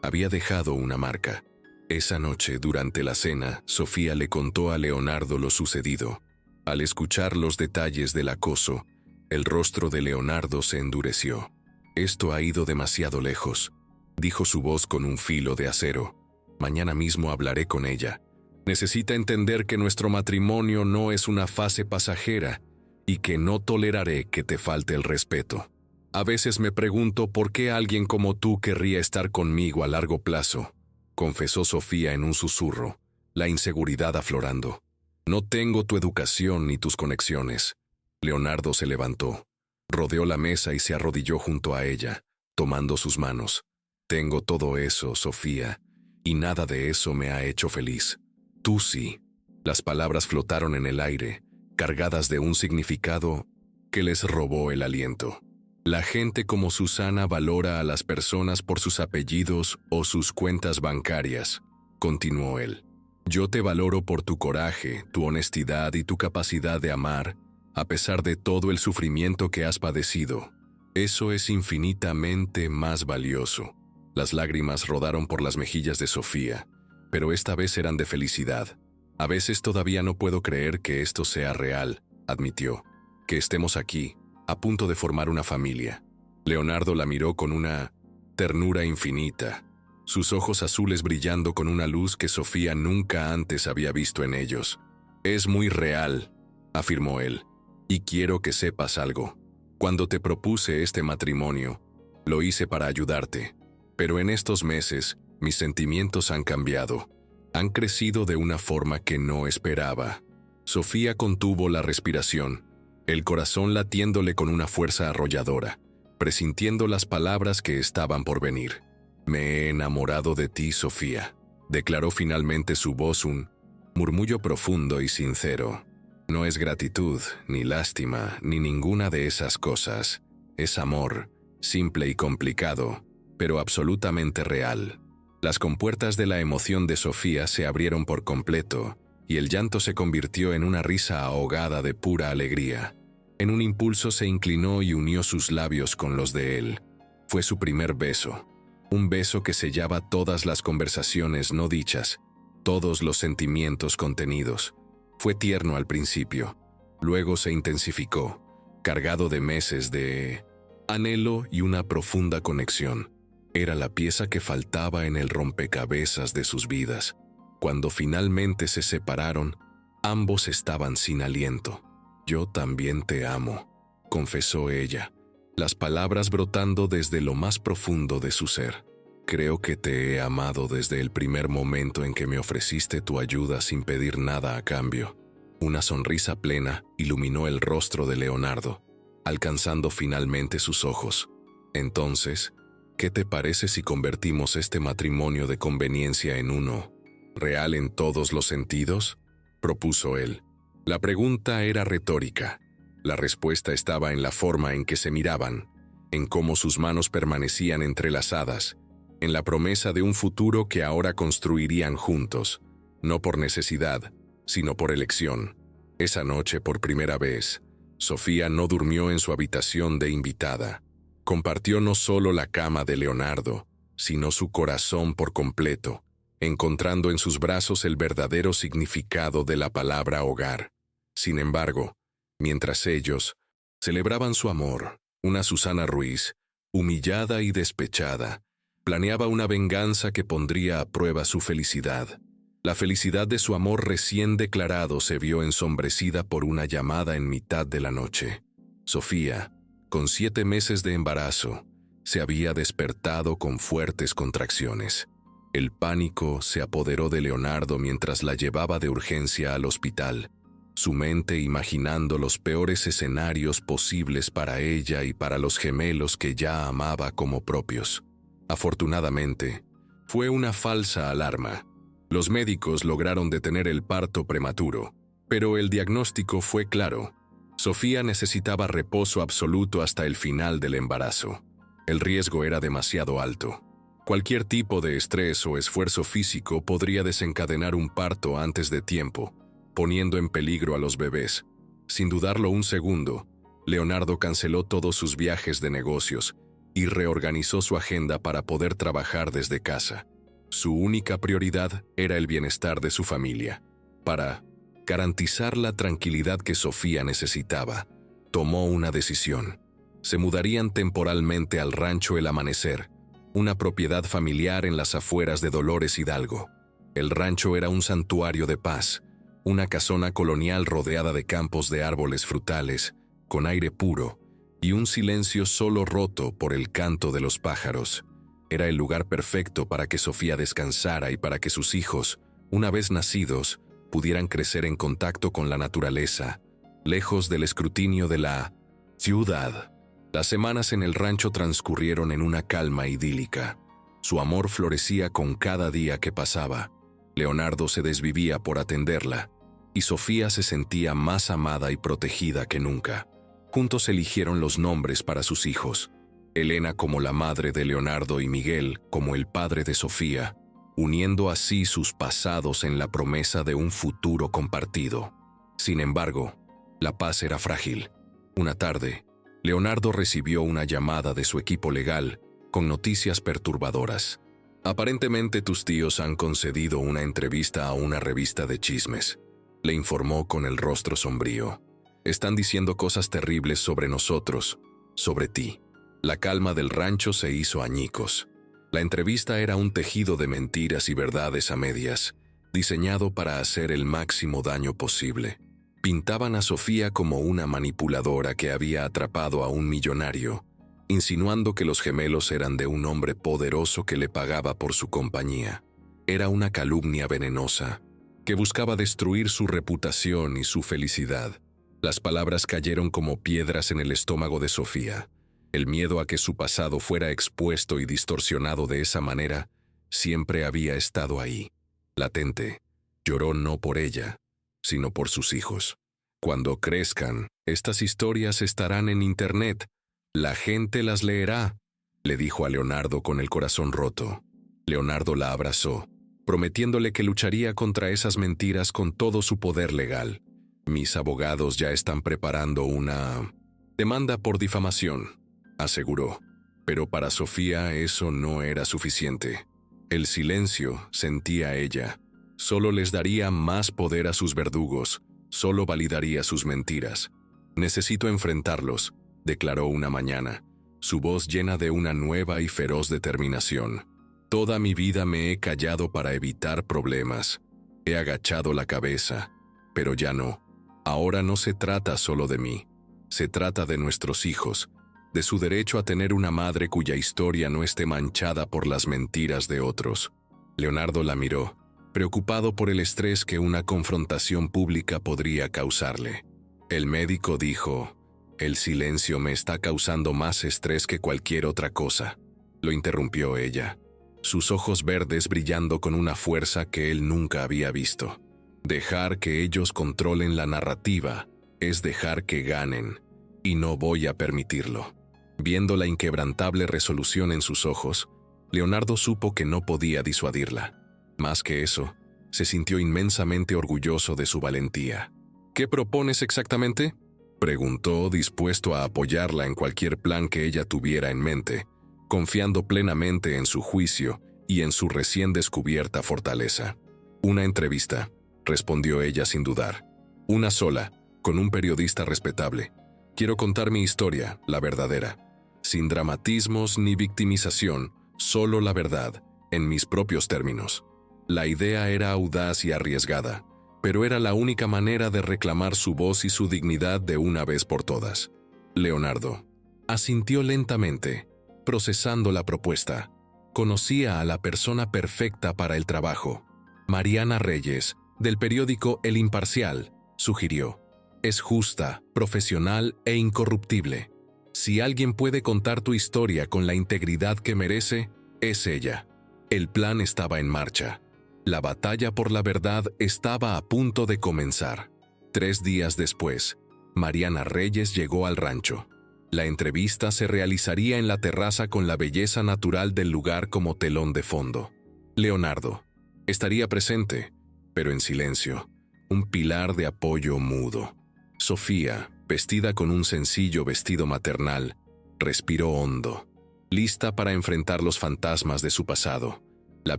había dejado una marca. Esa noche, durante la cena, Sofía le contó a Leonardo lo sucedido. Al escuchar los detalles del acoso, el rostro de Leonardo se endureció. «Esto ha ido demasiado lejos», dijo su voz con un filo de acero. «Mañana mismo hablaré con ella. Necesita entender que nuestro matrimonio no es una fase pasajera y que no toleraré que te falte el respeto. A veces me pregunto por qué alguien como tú querría estar conmigo a largo plazo», confesó Sofía en un susurro, la inseguridad aflorando. «No tengo tu educación ni tus conexiones». Leonardo se levantó, rodeó la mesa y se arrodilló junto a ella, tomando sus manos. «Tengo todo eso, Sofía, y nada de eso me ha hecho feliz. Tú sí». Las palabras flotaron en el aire, cargadas de un significado que les robó el aliento. «La gente como Susana valora a las personas por sus apellidos o sus cuentas bancarias», continuó él. «Yo te valoro por tu coraje, tu honestidad y tu capacidad de amar, a pesar de todo el sufrimiento que has padecido. Eso es infinitamente más valioso». Las lágrimas rodaron por las mejillas de Sofía, pero esta vez eran de felicidad. «A veces todavía no puedo creer que esto sea real», admitió. «Que estemos aquí, a punto de formar una familia». Leonardo la miró con una ternura infinita, sus ojos azules brillando con una luz que Sofía nunca antes había visto en ellos. «Es muy real», afirmó él, «y quiero que sepas algo. Cuando te propuse este matrimonio, lo hice para ayudarte, pero en estos meses mis sentimientos han cambiado. Han crecido de una forma que no esperaba. Sofía contuvo la respiración, el corazón latiéndole con una fuerza arrolladora, presintiendo las palabras que estaban por venir. «Me he enamorado de ti, Sofía», declaró finalmente su voz, un murmullo profundo y sincero. No es gratitud, ni lástima, ni ninguna de esas cosas. Es amor, simple y complicado, pero absolutamente real. Las compuertas de la emoción de Sofía se abrieron por completo, y el llanto se convirtió en una risa ahogada de pura alegría. En un impulso se inclinó y unió sus labios con los de él. Fue su primer beso. Un beso que sellaba todas las conversaciones no dichas, todos los sentimientos contenidos. Fue tierno al principio, luego se intensificó, cargado de meses de anhelo y una profunda conexión. Era la pieza que faltaba en el rompecabezas de sus vidas. Cuando finalmente se separaron, ambos estaban sin aliento. «Yo también te amo», confesó ella, las palabras brotando desde lo más profundo de su ser. «Creo que te he amado desde el primer momento en que me ofreciste tu ayuda sin pedir nada a cambio». Una sonrisa plena iluminó el rostro de Leonardo, alcanzando finalmente sus ojos. «Entonces, ¿qué te parece si convertimos este matrimonio de conveniencia en uno real en todos los sentidos?», propuso él. La pregunta era retórica. La respuesta estaba en la forma en que se miraban, en cómo sus manos permanecían entrelazadas, en la promesa de un futuro que ahora construirían juntos, no por necesidad, sino por elección. Esa noche, por primera vez, Sofía no durmió en su habitación de invitada. Compartió no solo la cama de Leonardo, sino su corazón por completo, encontrando en sus brazos el verdadero significado de la palabra hogar. Sin embargo, mientras ellos celebraban su amor, una Susana Ruiz, humillada y despechada, planeaba una venganza que pondría a prueba su felicidad. La felicidad de su amor recién declarado se vio ensombrecida por una llamada en mitad de la noche. Sofía, con 7 meses de embarazo, se había despertado con fuertes contracciones. El pánico se apoderó de Leonardo mientras la llevaba de urgencia al hospital, su mente imaginando los peores escenarios posibles para ella y para los gemelos que ya amaba como propios. Afortunadamente, fue una falsa alarma. Los médicos lograron detener el parto prematuro, pero el diagnóstico fue claro. Sofía necesitaba reposo absoluto hasta el final del embarazo. El riesgo era demasiado alto. Cualquier tipo de estrés o esfuerzo físico podría desencadenar un parto antes de tiempo, poniendo en peligro a los bebés. Sin dudarlo un segundo, Leonardo canceló todos sus viajes de negocios y reorganizó su agenda para poder trabajar desde casa. Su única prioridad era el bienestar de su familia. Para garantizar la tranquilidad que Sofía necesitaba, tomó una decisión. Se mudarían temporalmente al rancho El Amanecer, una propiedad familiar en las afueras de Dolores Hidalgo. El rancho era un santuario de paz, una casona colonial rodeada de campos de árboles frutales, con aire puro, y un silencio solo roto por el canto de los pájaros. Era el lugar perfecto para que Sofía descansara y para que sus hijos, una vez nacidos, pudieran crecer en contacto con la naturaleza, lejos del escrutinio de la ciudad. Las semanas en el rancho transcurrieron en una calma idílica. Su amor florecía con cada día que pasaba. Leonardo se desvivía por atenderla, y Sofía se sentía más amada y protegida que nunca. Juntos eligieron los nombres para sus hijos: Elena como la madre de Leonardo y Miguel como el padre de Sofía, uniendo así sus pasados en la promesa de un futuro compartido. Sin embargo, la paz era frágil. Una tarde, Leonardo recibió una llamada de su equipo legal con noticias perturbadoras. «Aparentemente tus tíos han concedido una entrevista a una revista de chismes», le informó con el rostro sombrío. «Están diciendo cosas terribles sobre nosotros, sobre ti». La calma del rancho se hizo añicos. La entrevista era un tejido de mentiras y verdades a medias, diseñado para hacer el máximo daño posible. Pintaban a Sofía como una manipuladora que había atrapado a un millonario, insinuando que los gemelos eran de un hombre poderoso que le pagaba por su compañía. Era una calumnia venenosa, que buscaba destruir su reputación y su felicidad. Las palabras cayeron como piedras en el estómago de Sofía. El miedo a que su pasado fuera expuesto y distorsionado de esa manera siempre había estado ahí, latente. Lloró no por ella, sino por sus hijos. Cuando crezcan, estas historias estarán en Internet. La gente las leerá, le dijo a Leonardo con el corazón roto. Leonardo la abrazó, prometiéndole que lucharía contra esas mentiras con todo su poder legal. Mis abogados ya están preparando una demanda por difamación, aseguró. Pero para Sofía eso no era suficiente. El silencio, sentía ella, solo les daría más poder a sus verdugos, solo validaría sus mentiras. Necesito enfrentarlos, declaró una mañana, su voz llena de una nueva y feroz determinación. Toda mi vida me he callado para evitar problemas. He agachado la cabeza, pero ya no. Ahora no se trata solo de mí. Se trata de nuestros hijos, de su derecho a tener una madre cuya historia no esté manchada por las mentiras de otros. Leonardo la miró, preocupado por el estrés que una confrontación pública podría causarle. El médico dijo: «El silencio me está causando más estrés que cualquier otra cosa», lo interrumpió ella, sus ojos verdes brillando con una fuerza que él nunca había visto. Dejar que ellos controlen la narrativa es dejar que ganen, y no voy a permitirlo. Viendo la inquebrantable resolución en sus ojos, Leonardo supo que no podía disuadirla. Más que eso, se sintió inmensamente orgulloso de su valentía. «¿Qué propones exactamente?», preguntó, dispuesto a apoyarla en cualquier plan que ella tuviera en mente, confiando plenamente en su juicio y en su recién descubierta fortaleza. «Una entrevista», respondió ella sin dudar. «Una sola, con un periodista respetable. Quiero contar mi historia, la verdadera. Sin dramatismos ni victimización, solo la verdad, en mis propios términos». La idea era audaz y arriesgada, pero era la única manera de reclamar su voz y su dignidad de una vez por todas. Leonardo asintió lentamente, procesando la propuesta. Conocía a la persona perfecta para el trabajo. Mariana Reyes, del periódico El Imparcial, sugirió. Es justa, profesional e incorruptible. Si alguien puede contar tu historia con la integridad que merece, es ella. El plan estaba en marcha. La batalla por la verdad estaba a punto de comenzar. 3 días después, Mariana Reyes llegó al rancho. La entrevista se realizaría en la terraza con la belleza natural del lugar como telón de fondo. Leonardo estaría presente, pero en silencio, un pilar de apoyo mudo. Sofía, vestida con un sencillo vestido maternal, respiró hondo, lista para enfrentar los fantasmas de su pasado. La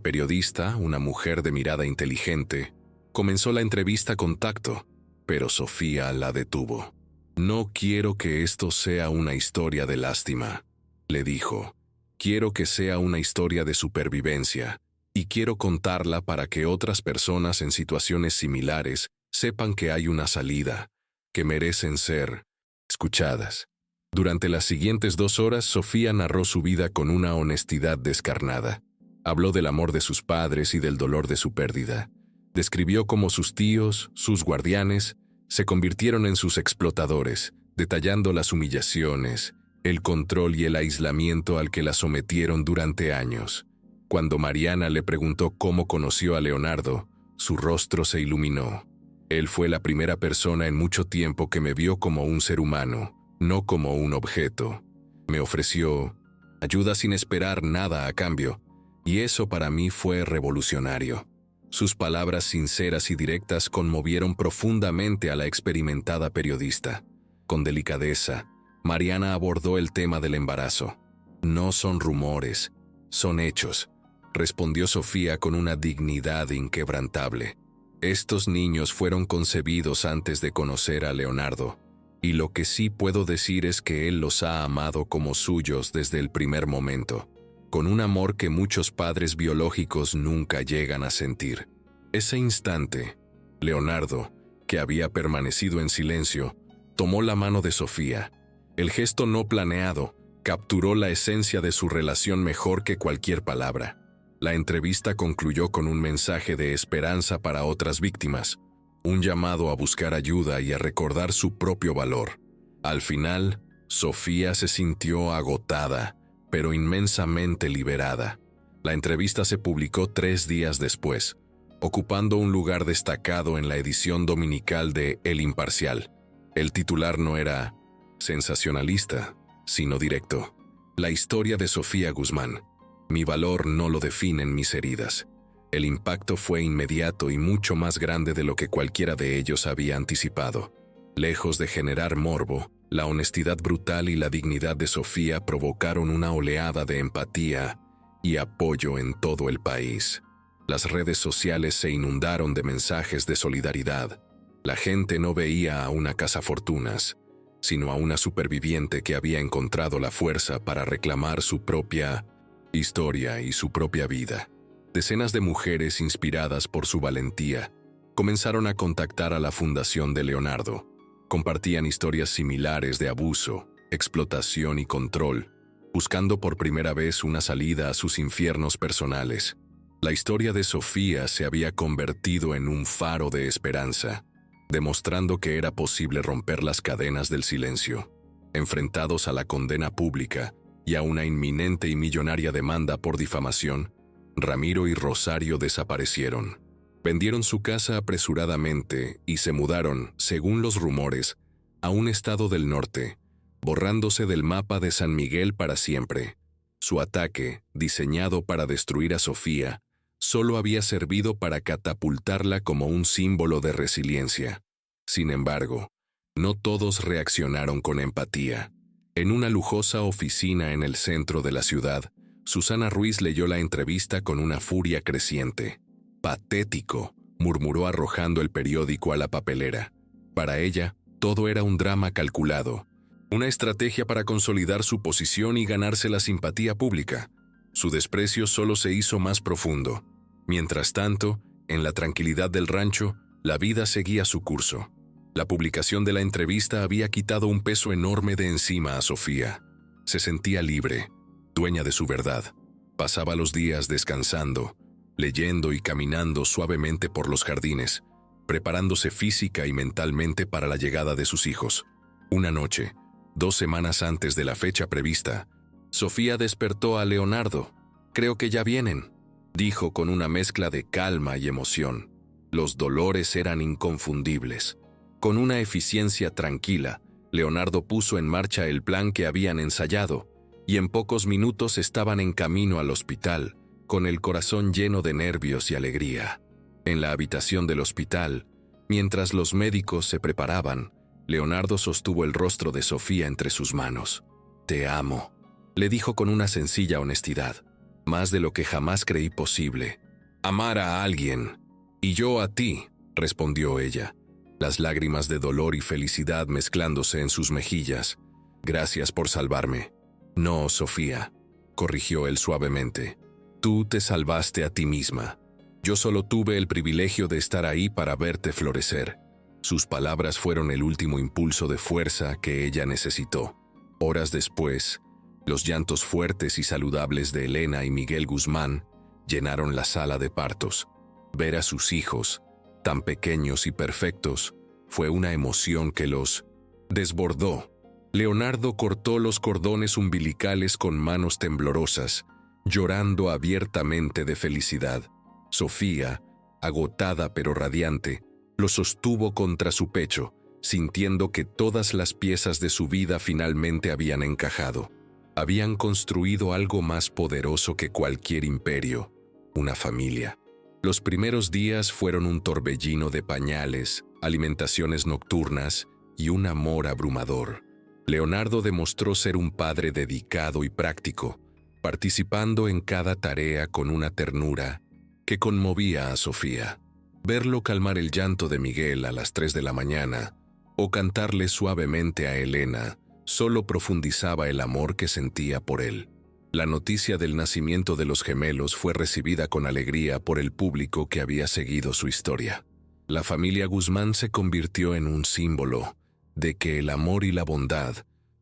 periodista, una mujer de mirada inteligente, comenzó la entrevista con tacto, pero Sofía la detuvo. «No quiero que esto sea una historia de lástima», le dijo. «Quiero que sea una historia de supervivencia, y quiero contarla para que otras personas en situaciones similares sepan que hay una salida, que merecen ser escuchadas». Durante las siguientes 2 horas, Sofía narró su vida con una honestidad descarnada. Habló del amor de sus padres y del dolor de su pérdida. Describió cómo sus tíos, sus guardianes, se convirtieron en sus explotadores, detallando las humillaciones, el control y el aislamiento al que la sometieron durante años. Cuando Mariana le preguntó cómo conoció a Leonardo, su rostro se iluminó. «Él fue la primera persona en mucho tiempo que me vio como un ser humano, no como un objeto. Me ofreció ayuda sin esperar nada a cambio, y eso para mí fue revolucionario». Sus palabras sinceras y directas conmovieron profundamente a la experimentada periodista. Con delicadeza, Mariana abordó el tema del embarazo. «No son rumores, son hechos», respondió Sofía con una dignidad inquebrantable. «Estos niños fueron concebidos antes de conocer a Leonardo, y lo que sí puedo decir es que él los ha amado como suyos desde el primer momento, con un amor que muchos padres biológicos nunca llegan a sentir». Ese instante, Leonardo, que había permanecido en silencio, tomó la mano de Sofía. El gesto no planeado capturó la esencia de su relación mejor que cualquier palabra. La entrevista concluyó con un mensaje de esperanza para otras víctimas, un llamado a buscar ayuda y a recordar su propio valor. Al final, Sofía se sintió agotada, pero inmensamente liberada. La entrevista se publicó 3 días después, ocupando un lugar destacado en la edición dominical de El Imparcial. El titular no era sensacionalista, sino directo. La historia de Sofía Guzmán. Mi valor no lo definen mis heridas. El impacto fue inmediato y mucho más grande de lo que cualquiera de ellos había anticipado. Lejos de generar morbo, la honestidad brutal y la dignidad de Sofía provocaron una oleada de empatía y apoyo en todo el país. Las redes sociales se inundaron de mensajes de solidaridad. La gente no veía a una cazafortunas, sino a una superviviente que había encontrado la fuerza para reclamar su propia historia y su propia vida. Decenas de mujeres inspiradas por su valentía comenzaron a contactar a la Fundación de Leonardo. Compartían historias similares de abuso, explotación y control, buscando por primera vez una salida a sus infiernos personales. La historia de Sofía se había convertido en un faro de esperanza, demostrando que era posible romper las cadenas del silencio. Enfrentados a la condena pública y a una inminente y millonaria demanda por difamación, Ramiro y Rosario desaparecieron. Vendieron su casa apresuradamente y se mudaron, según los rumores, a un estado del norte, borrándose del mapa de San Miguel para siempre. Su ataque, diseñado para destruir a Sofía, solo había servido para catapultarla como un símbolo de resiliencia. Sin embargo, no todos reaccionaron con empatía. En una lujosa oficina en el centro de la ciudad, Susana Ruiz leyó la entrevista con una furia creciente. «Patético», murmuró arrojando el periódico a la papelera. Para ella, todo era un drama calculado, una estrategia para consolidar su posición y ganarse la simpatía pública. Su desprecio solo se hizo más profundo. Mientras tanto, en la tranquilidad del rancho, la vida seguía su curso. La publicación de la entrevista había quitado un peso enorme de encima a Sofía. Se sentía libre, dueña de su verdad. Pasaba los días descansando, leyendo y caminando suavemente por los jardines, preparándose física y mentalmente para la llegada de sus hijos. Una noche, 2 semanas antes de la fecha prevista, Sofía despertó a Leonardo. «Creo que ya vienen», dijo con una mezcla de calma y emoción. Los dolores eran inconfundibles. Con una eficiencia tranquila, Leonardo puso en marcha el plan que habían ensayado, y en pocos minutos estaban en camino al hospital, con el corazón lleno de nervios y alegría. En la habitación del hospital, mientras los médicos se preparaban, Leonardo sostuvo el rostro de Sofía entre sus manos. «Te amo», le dijo con una sencilla honestidad, «más de lo que jamás creí posible. Amar a alguien. Y yo a ti», respondió ella, las lágrimas de dolor y felicidad mezclándose en sus mejillas. «Gracias por salvarme». «No, Sofía», corrigió él suavemente. «Tú te salvaste a ti misma. Yo solo tuve el privilegio de estar ahí para verte florecer». Sus palabras fueron el último impulso de fuerza que ella necesitó. Horas después, los llantos fuertes y saludables de Elena y Miguel Guzmán llenaron la sala de partos. Ver a sus hijos, tan pequeños y perfectos, fue una emoción que los desbordó. Leonardo cortó los cordones umbilicales con manos temblorosas, llorando abiertamente de felicidad. Sofía, agotada pero radiante, lo sostuvo contra su pecho, sintiendo que todas las piezas de su vida finalmente habían encajado. Habían construido algo más poderoso que cualquier imperio, una familia. Los primeros días fueron un torbellino de pañales, alimentaciones nocturnas y un amor abrumador. Leonardo demostró ser un padre dedicado y práctico, participando en cada tarea con una ternura que conmovía a Sofía. Verlo calmar el llanto de Miguel a las 3 de la mañana o cantarle suavemente a Elena solo profundizaba el amor que sentía por él. La noticia del nacimiento de los gemelos fue recibida con alegría por el público que había seguido su historia. La familia Guzmán se convirtió en un símbolo de que el amor y la bondad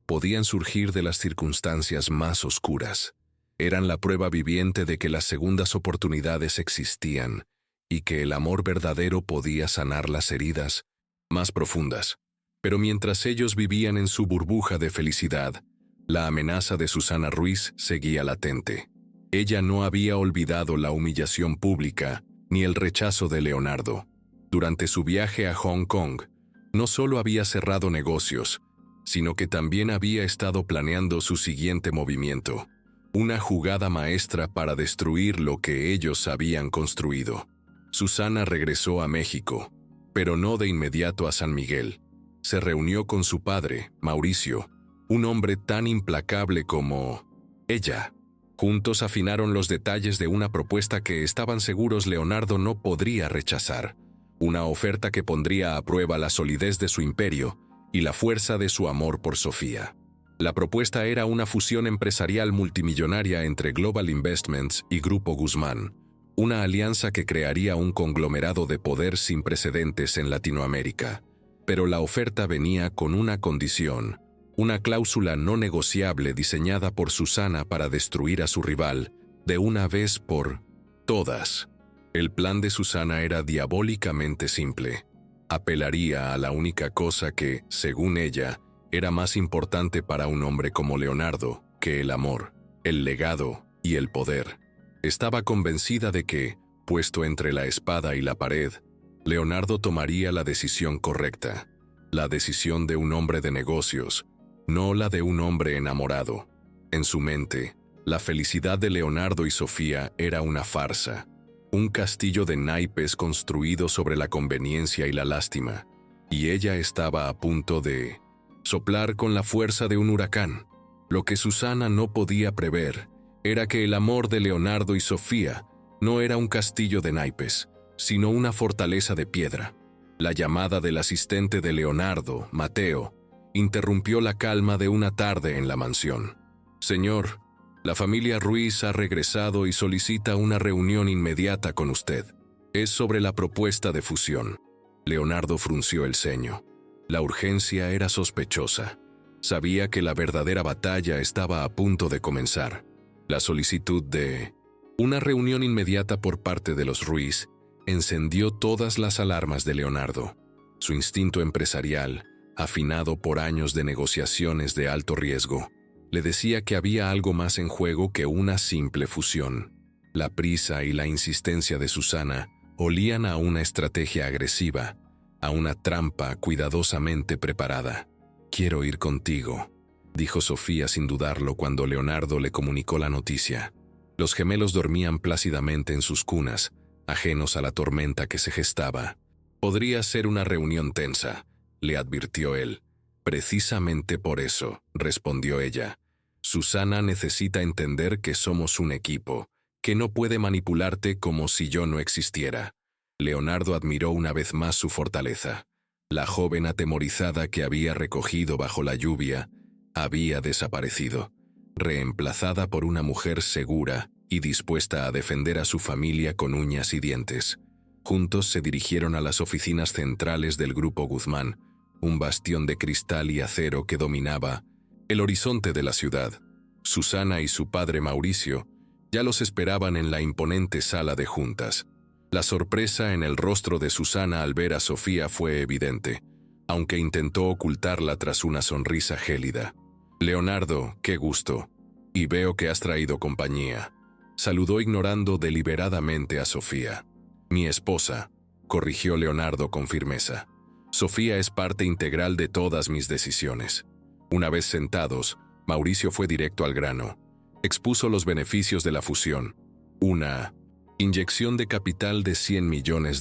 podían surgir de las circunstancias más oscuras. Eran la prueba viviente de que las segundas oportunidades existían y que el amor verdadero podía sanar las heridas más profundas. Pero mientras ellos vivían en su burbuja de felicidad, la amenaza de Susana Ruiz seguía latente. Ella no había olvidado la humillación pública ni el rechazo de Leonardo. Durante su viaje a Hong Kong, no solo había cerrado negocios, sino que también había estado planeando su siguiente movimiento, una jugada maestra para destruir lo que ellos habían construido. Susana regresó a México, pero no de inmediato a San Miguel. Se reunió con su padre, Mauricio, un hombre tan implacable como ella. Juntos afinaron los detalles de una propuesta que estaban seguros Leonardo no podría rechazar, una oferta que pondría a prueba la solidez de su imperio y la fuerza de su amor por Sofía. La propuesta era una fusión empresarial multimillonaria entre Global Investments y Grupo Guzmán, una alianza que crearía un conglomerado de poder sin precedentes en Latinoamérica. Pero la oferta venía con una condición, una cláusula no negociable diseñada por Susana para destruir a su rival de una vez por todas. El plan de Susana era diabólicamente simple. Apelaría a la única cosa que, según ella, era más importante para un hombre como Leonardo que el amor, el legado y el poder. Estaba convencida de que, puesto entre la espada y la pared, Leonardo tomaría la decisión correcta, la decisión de un hombre de negocios, no la de un hombre enamorado. En su mente, la felicidad de Leonardo y Sofía era una farsa, un castillo de naipes construido sobre la conveniencia y la lástima, y ella estaba a punto de soplar con la fuerza de un huracán. Lo que Susana no podía prever era que el amor de Leonardo y Sofía no era un castillo de naipes, sino una fortaleza de piedra. La llamada del asistente de Leonardo, Mateo, interrumpió la calma de una tarde en la mansión. «Señor, la familia Ruiz ha regresado y solicita una reunión inmediata con usted. Es sobre la propuesta de fusión». Leonardo frunció el ceño. La urgencia era sospechosa. Sabía que la verdadera batalla estaba a punto de comenzar. La solicitud de una reunión inmediata por parte de los Ruiz encendió todas las alarmas de Leonardo. Su instinto empresarial, afinado por años de negociaciones de alto riesgo, le decía que había algo más en juego que una simple fusión. La prisa y la insistencia de Susana olían a una estrategia agresiva, a una trampa cuidadosamente preparada. «Quiero ir contigo», dijo Sofía sin dudarlo cuando Leonardo le comunicó la noticia. Los gemelos dormían plácidamente en sus cunas, ajenos a la tormenta que se gestaba. «Podría ser una reunión tensa», le advirtió él. «Precisamente por eso», respondió ella. «Susana necesita entender que somos un equipo, que no puede manipularte como si yo no existiera». Leonardo admiró una vez más su fortaleza. La joven atemorizada que había recogido bajo la lluvia había desaparecido, reemplazada por una mujer segura y dispuesta a defender a su familia con uñas y dientes. Juntos se dirigieron a las oficinas centrales del Grupo Guzmán, un bastión de cristal y acero que dominaba el horizonte de la ciudad. Susana y su padre Mauricio ya los esperaban en la imponente sala de juntas. La sorpresa en el rostro de Susana al ver a Sofía fue evidente, aunque intentó ocultarla tras una sonrisa gélida. «Leonardo, qué gusto. Y veo que has traído compañía», saludó ignorando deliberadamente a Sofía. «Mi esposa», corrigió Leonardo con firmeza. «Sofía es parte integral de todas mis decisiones». Una vez sentados, Mauricio fue directo al grano. Expuso los beneficios de la fusión. Una inyección de capital de $100 millones,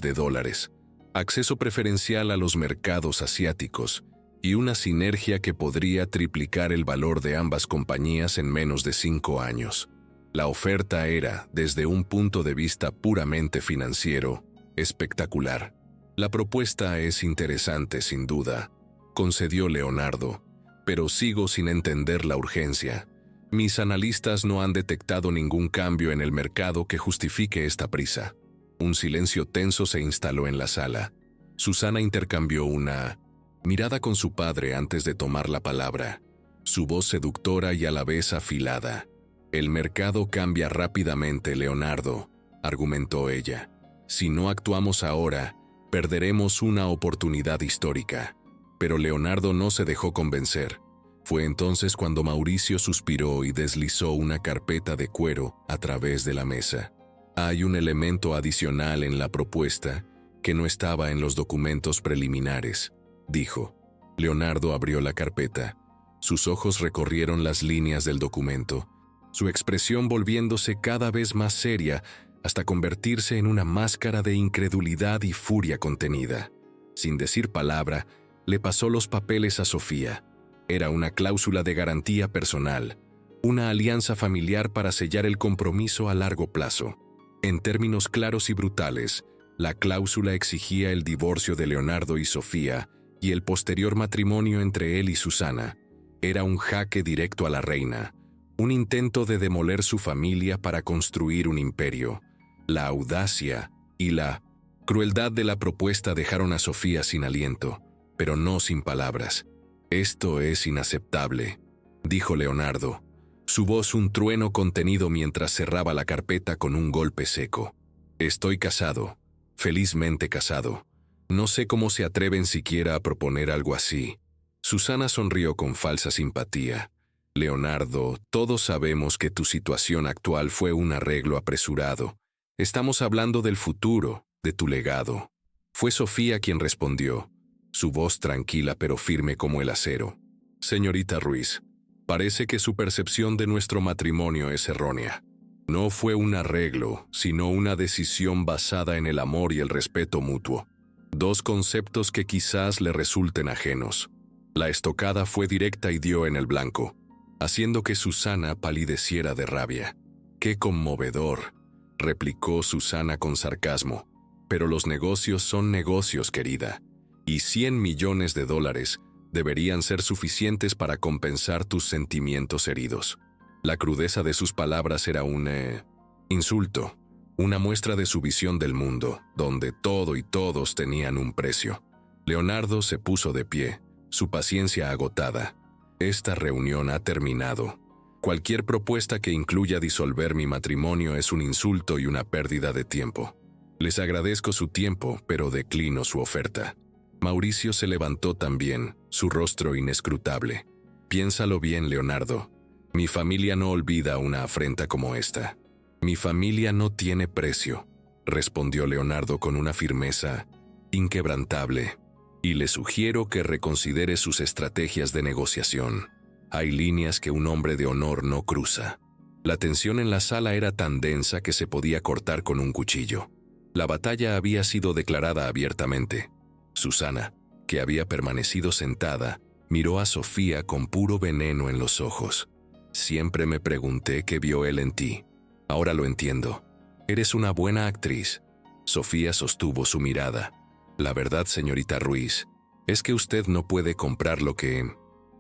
acceso preferencial a los mercados asiáticos y una sinergia que podría triplicar el valor de ambas compañías en menos de 5 años. La oferta era, desde un punto de vista puramente financiero, espectacular. «La propuesta es interesante, sin duda», concedió Leonardo, «pero sigo sin entender la urgencia. Mis analistas no han detectado ningún cambio en el mercado que justifique esta prisa». Un silencio tenso se instaló en la sala. Susana intercambió una mirada con su padre antes de tomar la palabra, su voz seductora y a la vez afilada. El mercado cambia rápidamente, Leonardo, argumentó ella. Si no actuamos ahora, perderemos una oportunidad histórica. Pero Leonardo no se dejó convencer. Fue entonces cuando Mauricio suspiró y deslizó una carpeta de cuero a través de la mesa. Hay un elemento adicional en la propuesta que no estaba en los documentos preliminares, dijo. Leonardo abrió la carpeta. Sus ojos recorrieron las líneas del documento, su expresión volviéndose cada vez más seria hasta convertirse en una máscara de incredulidad y furia contenida. Sin decir palabra, le pasó los papeles a Sofía. Era una cláusula de garantía personal, una alianza familiar para sellar el compromiso a largo plazo. En términos claros y brutales, la cláusula exigía el divorcio de Leonardo y Sofía y el posterior matrimonio entre él y Susana. Era un jaque directo a la reina, un intento de demoler su familia para construir un imperio. La audacia y la crueldad de la propuesta dejaron a Sofía sin aliento, pero no sin palabras. «Esto es inaceptable», dijo Leonardo, su voz un trueno contenido mientras cerraba la carpeta con un golpe seco. «Estoy casado, felizmente casado. No sé cómo se atreven siquiera a proponer algo así». Susana sonrió con falsa simpatía. «Leonardo, todos sabemos que tu situación actual fue un arreglo apresurado. Estamos hablando del futuro, de tu legado». Fue Sofía quien respondió, su voz tranquila pero firme como el acero. «Señorita Ruiz, parece que su percepción de nuestro matrimonio es errónea. No fue un arreglo, sino una decisión basada en el amor y el respeto mutuo. Dos conceptos que quizás le resulten ajenos». La estocada fue directa y dio en el blanco, haciendo que Susana palideciera de rabia. «¡Qué conmovedor!», replicó Susana con sarcasmo. «Pero los negocios son negocios, querida, y $100 millones deberían ser suficientes para compensar tus sentimientos heridos». La crudeza de sus palabras era un insulto, una muestra de su visión del mundo, donde todo y todos tenían un precio. Leonardo se puso de pie, su paciencia agotada. «Esta reunión ha terminado. Cualquier propuesta que incluya disolver mi matrimonio es un insulto y una pérdida de tiempo. Les agradezco su tiempo, pero declino su oferta». Mauricio se levantó también, su rostro inescrutable. «Piénsalo bien, Leonardo. Mi familia no olvida una afrenta como esta». «Mi familia no tiene precio», respondió Leonardo con una firmeza inquebrantable. «Y le sugiero que reconsidere sus estrategias de negociación. Hay líneas que un hombre de honor no cruza». La tensión en la sala era tan densa que se podía cortar con un cuchillo. La batalla había sido declarada abiertamente. Susana, que había permanecido sentada, miró a Sofía con puro veneno en los ojos. «Siempre me pregunté qué vio él en ti. Ahora lo entiendo. Eres una buena actriz». Sofía sostuvo su mirada. «La verdad, señorita Ruiz, es que usted no puede comprar lo que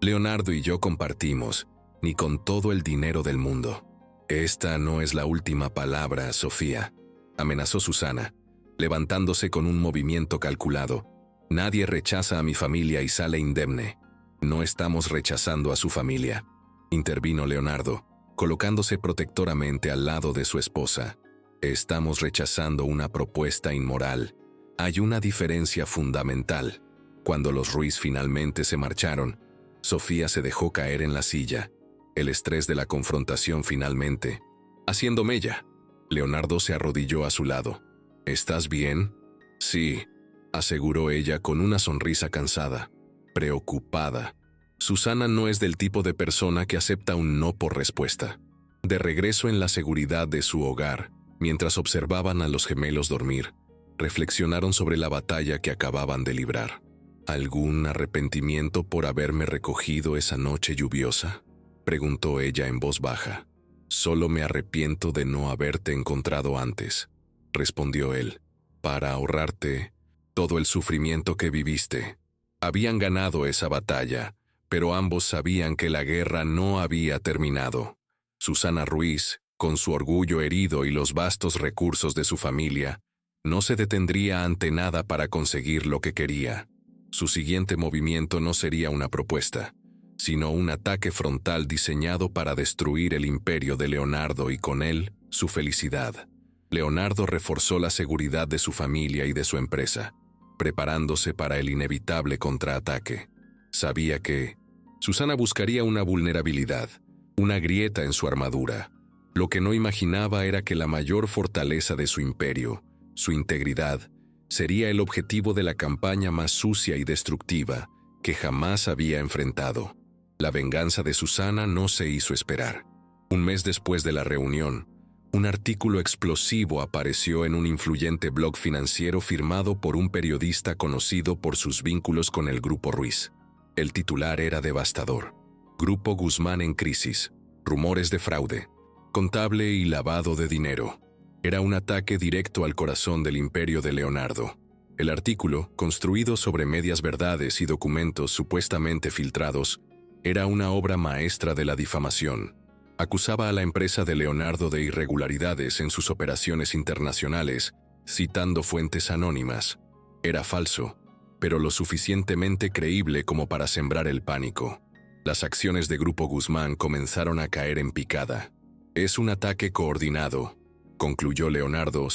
Leonardo y yo compartimos, ni con todo el dinero del mundo». «Esta no es la última palabra, Sofía», amenazó Susana, levantándose con un movimiento calculado. «Nadie rechaza a mi familia y sale indemne». «No estamos rechazando a su familia», intervino Leonardo, colocándose protectoramente al lado de su esposa. «Estamos rechazando una propuesta inmoral. Hay una diferencia fundamental». Cuando los Ruiz finalmente se marcharon, Sofía se dejó caer en la silla. El estrés de la confrontación finalmente, haciendo mella. Leonardo se arrodilló a su lado. «¿Estás bien?» «Sí», aseguró ella con una sonrisa cansada, preocupada. Susana no es del tipo de persona que acepta un no por respuesta. De regreso en la seguridad de su hogar, mientras observaban a los gemelos dormir, reflexionaron sobre la batalla que acababan de librar. «¿Algún arrepentimiento por haberme recogido esa noche lluviosa?», preguntó ella en voz baja. «Solo me arrepiento de no haberte encontrado antes», respondió él, «para ahorrarte todo el sufrimiento que viviste». Habían ganado esa batalla, pero ambos sabían que la guerra no había terminado. Susana Ruiz, con su orgullo herido y los vastos recursos de su familia, no se detendría ante nada para conseguir lo que quería. Su siguiente movimiento no sería una propuesta, sino un ataque frontal diseñado para destruir el imperio de Leonardo y con él, su felicidad. Leonardo reforzó la seguridad de su familia y de su empresa, preparándose para el inevitable contraataque. Sabía que Susana buscaría una vulnerabilidad, una grieta en su armadura. Lo que no imaginaba era que la mayor fortaleza de su imperio, su integridad, sería el objetivo de la campaña más sucia y destructiva que jamás había enfrentado. La venganza de Susana no se hizo esperar. Un mes después de la reunión, un artículo explosivo apareció en un influyente blog financiero firmado por un periodista conocido por sus vínculos con el Grupo Ruiz. El titular era devastador. Grupo Guzmán en crisis. Rumores de fraude, contable y lavado de dinero. Era un ataque directo al corazón del imperio de Leonardo. El artículo, construido sobre medias verdades y documentos supuestamente filtrados, era una obra maestra de la difamación. Acusaba a la empresa de Leonardo de irregularidades en sus operaciones internacionales, citando fuentes anónimas. Era falso, pero lo suficientemente creíble como para sembrar el pánico. Las acciones de Grupo Guzmán comenzaron a caer en picada. Es un ataque coordinado, concluyó Leonardo,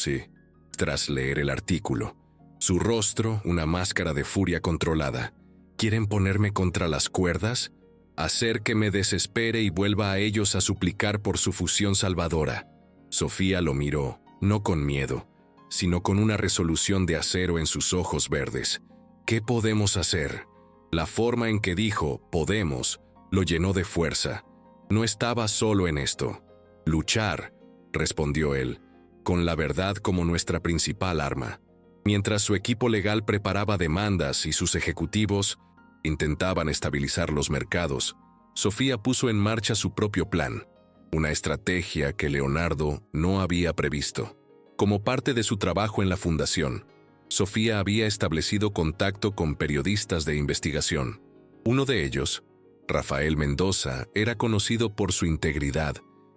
tras leer el artículo. Su rostro, una máscara de furia controlada. ¿Quieren ponerme contra las cuerdas? Hacer que me desespere y vuelva a ellos a suplicar por su fusión salvadora. Sofía lo miró, no con miedo, sino con una resolución de acero en sus ojos verdes. ¿Qué podemos hacer? La forma en que dijo «podemos» lo llenó de fuerza. No estaba solo en esto. Luchar, respondió él, con la verdad como nuestra principal arma. Mientras su equipo legal preparaba demandas y sus ejecutivos intentaban estabilizar los mercados, Sofía puso en marcha su propio plan, una estrategia que Leonardo no había previsto. Como parte de su trabajo en la fundación, Sofía había establecido contacto con periodistas de investigación. Uno de ellos, Rafael Mendoza, era conocido por su integridad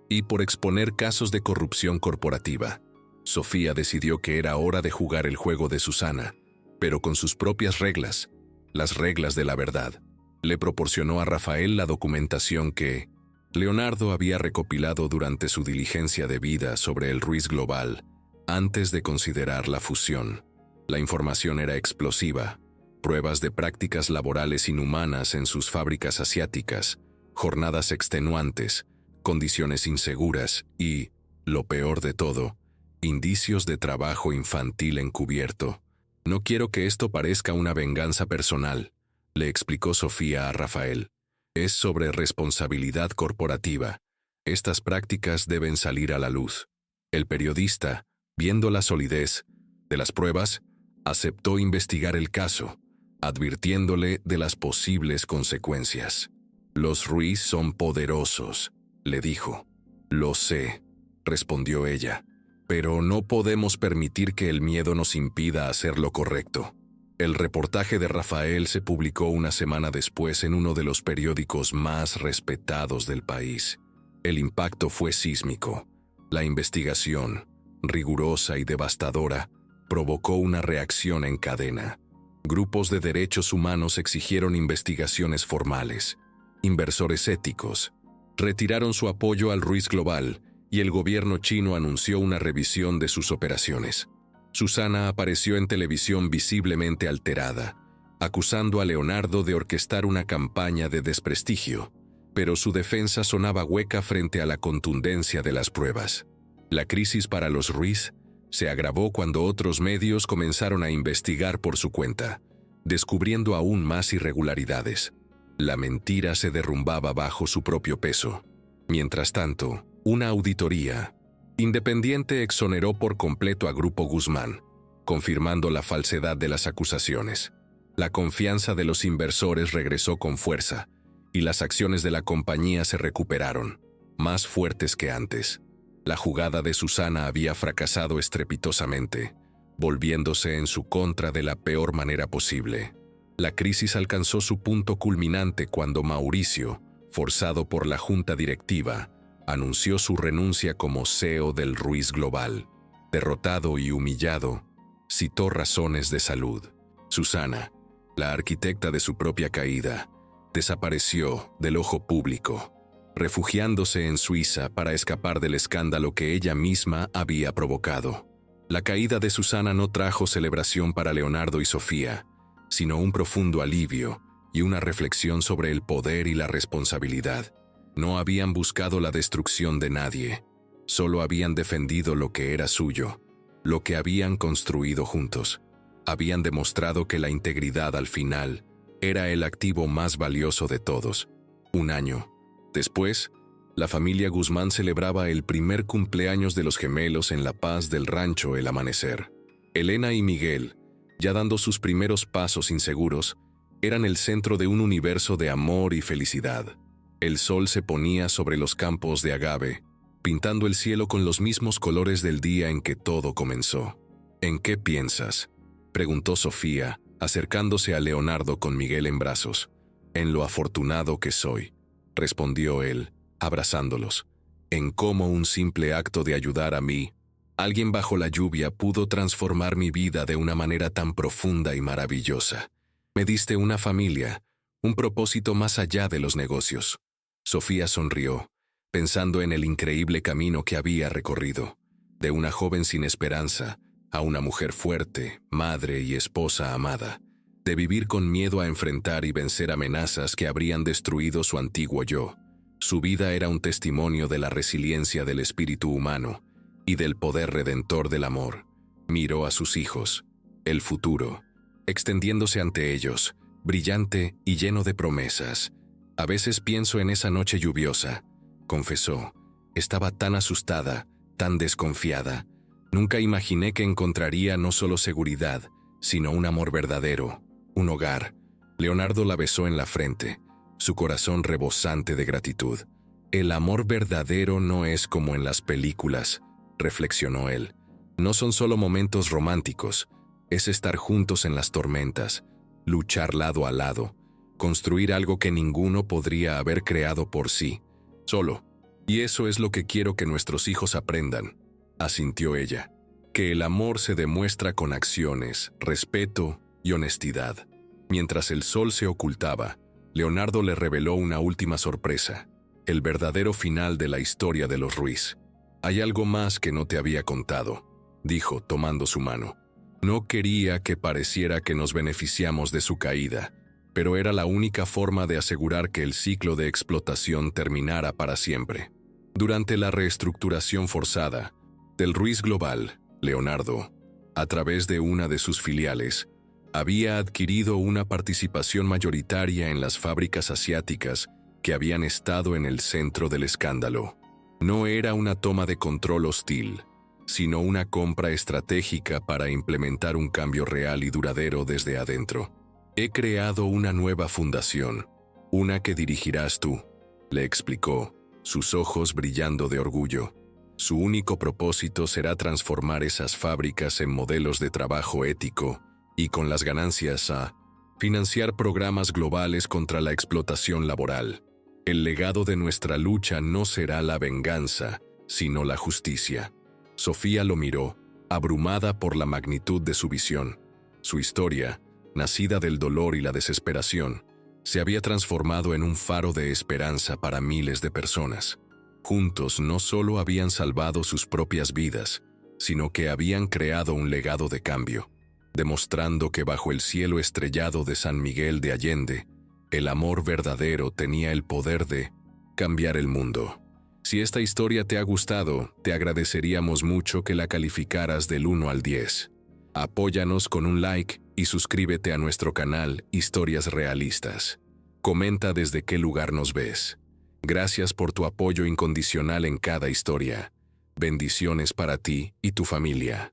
y por exponer casos de corrupción corporativa. Sofía decidió que era hora de jugar el juego de Susana, pero con sus propias reglas, las reglas de la verdad. Le proporcionó a Rafael la documentación que Leonardo había recopilado durante su diligencia de vida sobre el Ruiz Global, antes de considerar la fusión. La información era explosiva: pruebas de prácticas laborales inhumanas en sus fábricas asiáticas, jornadas extenuantes, condiciones inseguras y, lo peor de todo, indicios de trabajo infantil encubierto. «No quiero que esto parezca una venganza personal», le explicó Sofía a Rafael. «Es sobre responsabilidad corporativa. Estas prácticas deben salir a la luz». El periodista, viendo la solidez de las pruebas, aceptó investigar el caso, advirtiéndole de las posibles consecuencias. «Los Ruiz son poderosos», le dijo. «Lo sé», respondió ella, «pero no podemos permitir que el miedo nos impida hacer lo correcto». El reportaje de Rafael se publicó una semana después en uno de los periódicos más respetados del país. El impacto fue sísmico. La investigación, rigurosa y devastadora, provocó una reacción en cadena. Grupos de derechos humanos exigieron investigaciones formales. Inversores éticos retiraron su apoyo al Ruiz Global y el gobierno chino anunció una revisión de sus operaciones. Susana apareció en televisión visiblemente alterada, acusando a Leonardo de orquestar una campaña de desprestigio, pero su defensa sonaba hueca frente a la contundencia de las pruebas. La crisis para los Ruiz se agravó cuando otros medios comenzaron a investigar por su cuenta, descubriendo aún más irregularidades. La mentira se derrumbaba bajo su propio peso. Mientras tanto, una auditoría independiente exoneró por completo a Grupo Guzmán, confirmando la falsedad de las acusaciones. La confianza de los inversores regresó con fuerza, y las acciones de la compañía se recuperaron, más fuertes que antes. La jugada de Susana había fracasado estrepitosamente, volviéndose en su contra de la peor manera posible. La crisis alcanzó su punto culminante cuando Mauricio, forzado por la junta directiva, anunció su renuncia como CEO del Ruiz Global. Derrotado y humillado, citó razones de salud. Susana, la arquitecta de su propia caída, Desapareció del ojo público, refugiándose en Suiza para escapar del escándalo que ella misma había provocado. La caída de Susana no trajo celebración para Leonardo y Sofía, sino un profundo alivio y una reflexión sobre el poder y la responsabilidad. No habían buscado la destrucción de nadie, solo habían defendido lo que era suyo, lo que habían construido juntos. Habían demostrado que la integridad al final era el activo más valioso de todos. Un año después, la familia Guzmán celebraba el primer cumpleaños de los gemelos en la paz del rancho El Amanecer. Elena y Miguel, ya dando sus primeros pasos inseguros, eran el centro de un universo de amor y felicidad. El sol se ponía sobre los campos de agave, pintando el cielo con los mismos colores del día en que todo comenzó. ¿En qué piensas?, preguntó Sofía, acercándose a Leonardo con Miguel en brazos. En lo afortunado que soy, respondió él, abrazándolos. En cómo un simple acto de ayudar a mí, alguien bajo la lluvia, pudo transformar mi vida de una manera tan profunda y maravillosa. Me diste una familia, un propósito más allá de los negocios. Sofía sonrió, pensando en el increíble camino que había recorrido, de una joven sin esperanza a una mujer fuerte, madre y esposa amada, de vivir con miedo a enfrentar y vencer amenazas que habrían destruido su antiguo yo. Su vida era un testimonio de la resiliencia del espíritu humano y del poder redentor del amor. Miró a sus hijos, el futuro, extendiéndose ante ellos, brillante y lleno de promesas. A veces pienso en esa noche lluviosa, confesó. Estaba tan asustada, tan desconfiada. Nunca imaginé que encontraría no solo seguridad, sino un amor verdadero, un hogar. Leonardo la besó en la frente, su corazón rebosante de gratitud. El amor verdadero no es como en las películas, reflexionó él. No son solo momentos románticos, es estar juntos en las tormentas, luchar lado a lado, construir algo que ninguno podría haber creado por sí, solo. Y eso es lo que quiero que nuestros hijos aprendan, asintió ella. Que el amor se demuestra con acciones, respeto y honestidad. Mientras el sol se ocultaba, Leonardo le reveló una última sorpresa, el verdadero final de la historia de los Ruiz. Hay algo más que no te había contado, dijo tomando su mano. No quería que pareciera que nos beneficiamos de su caída, pero era la única forma de asegurar que el ciclo de explotación terminara para siempre. Durante la reestructuración forzada del Ruiz Global, Leonardo, a través de una de sus filiales, había adquirido una participación mayoritaria en las fábricas asiáticas que habían estado en el centro del escándalo. No era una toma de control hostil, sino una compra estratégica para implementar un cambio real y duradero desde adentro. He creado una nueva fundación, una que dirigirás tú, le explicó, sus ojos brillando de orgullo. Su único propósito será transformar esas fábricas en modelos de trabajo ético y con las ganancias a financiar programas globales contra la explotación laboral. El legado de nuestra lucha no será la venganza, sino la justicia. Sofía lo miró, abrumada por la magnitud de su visión. Su historia, nacida del dolor y la desesperación, se había transformado en un faro de esperanza para miles de personas. Juntos no solo habían salvado sus propias vidas, sino que habían creado un legado de cambio, demostrando que bajo el cielo estrellado de San Miguel de Allende, el amor verdadero tenía el poder de cambiar el mundo. Si esta historia te ha gustado, te agradeceríamos mucho que la calificaras del 1 al 10. Apóyanos con un like y suscríbete a nuestro canal Historias Realistas. Comenta desde qué lugar nos ves. Gracias por tu apoyo incondicional en cada historia. Bendiciones para ti y tu familia.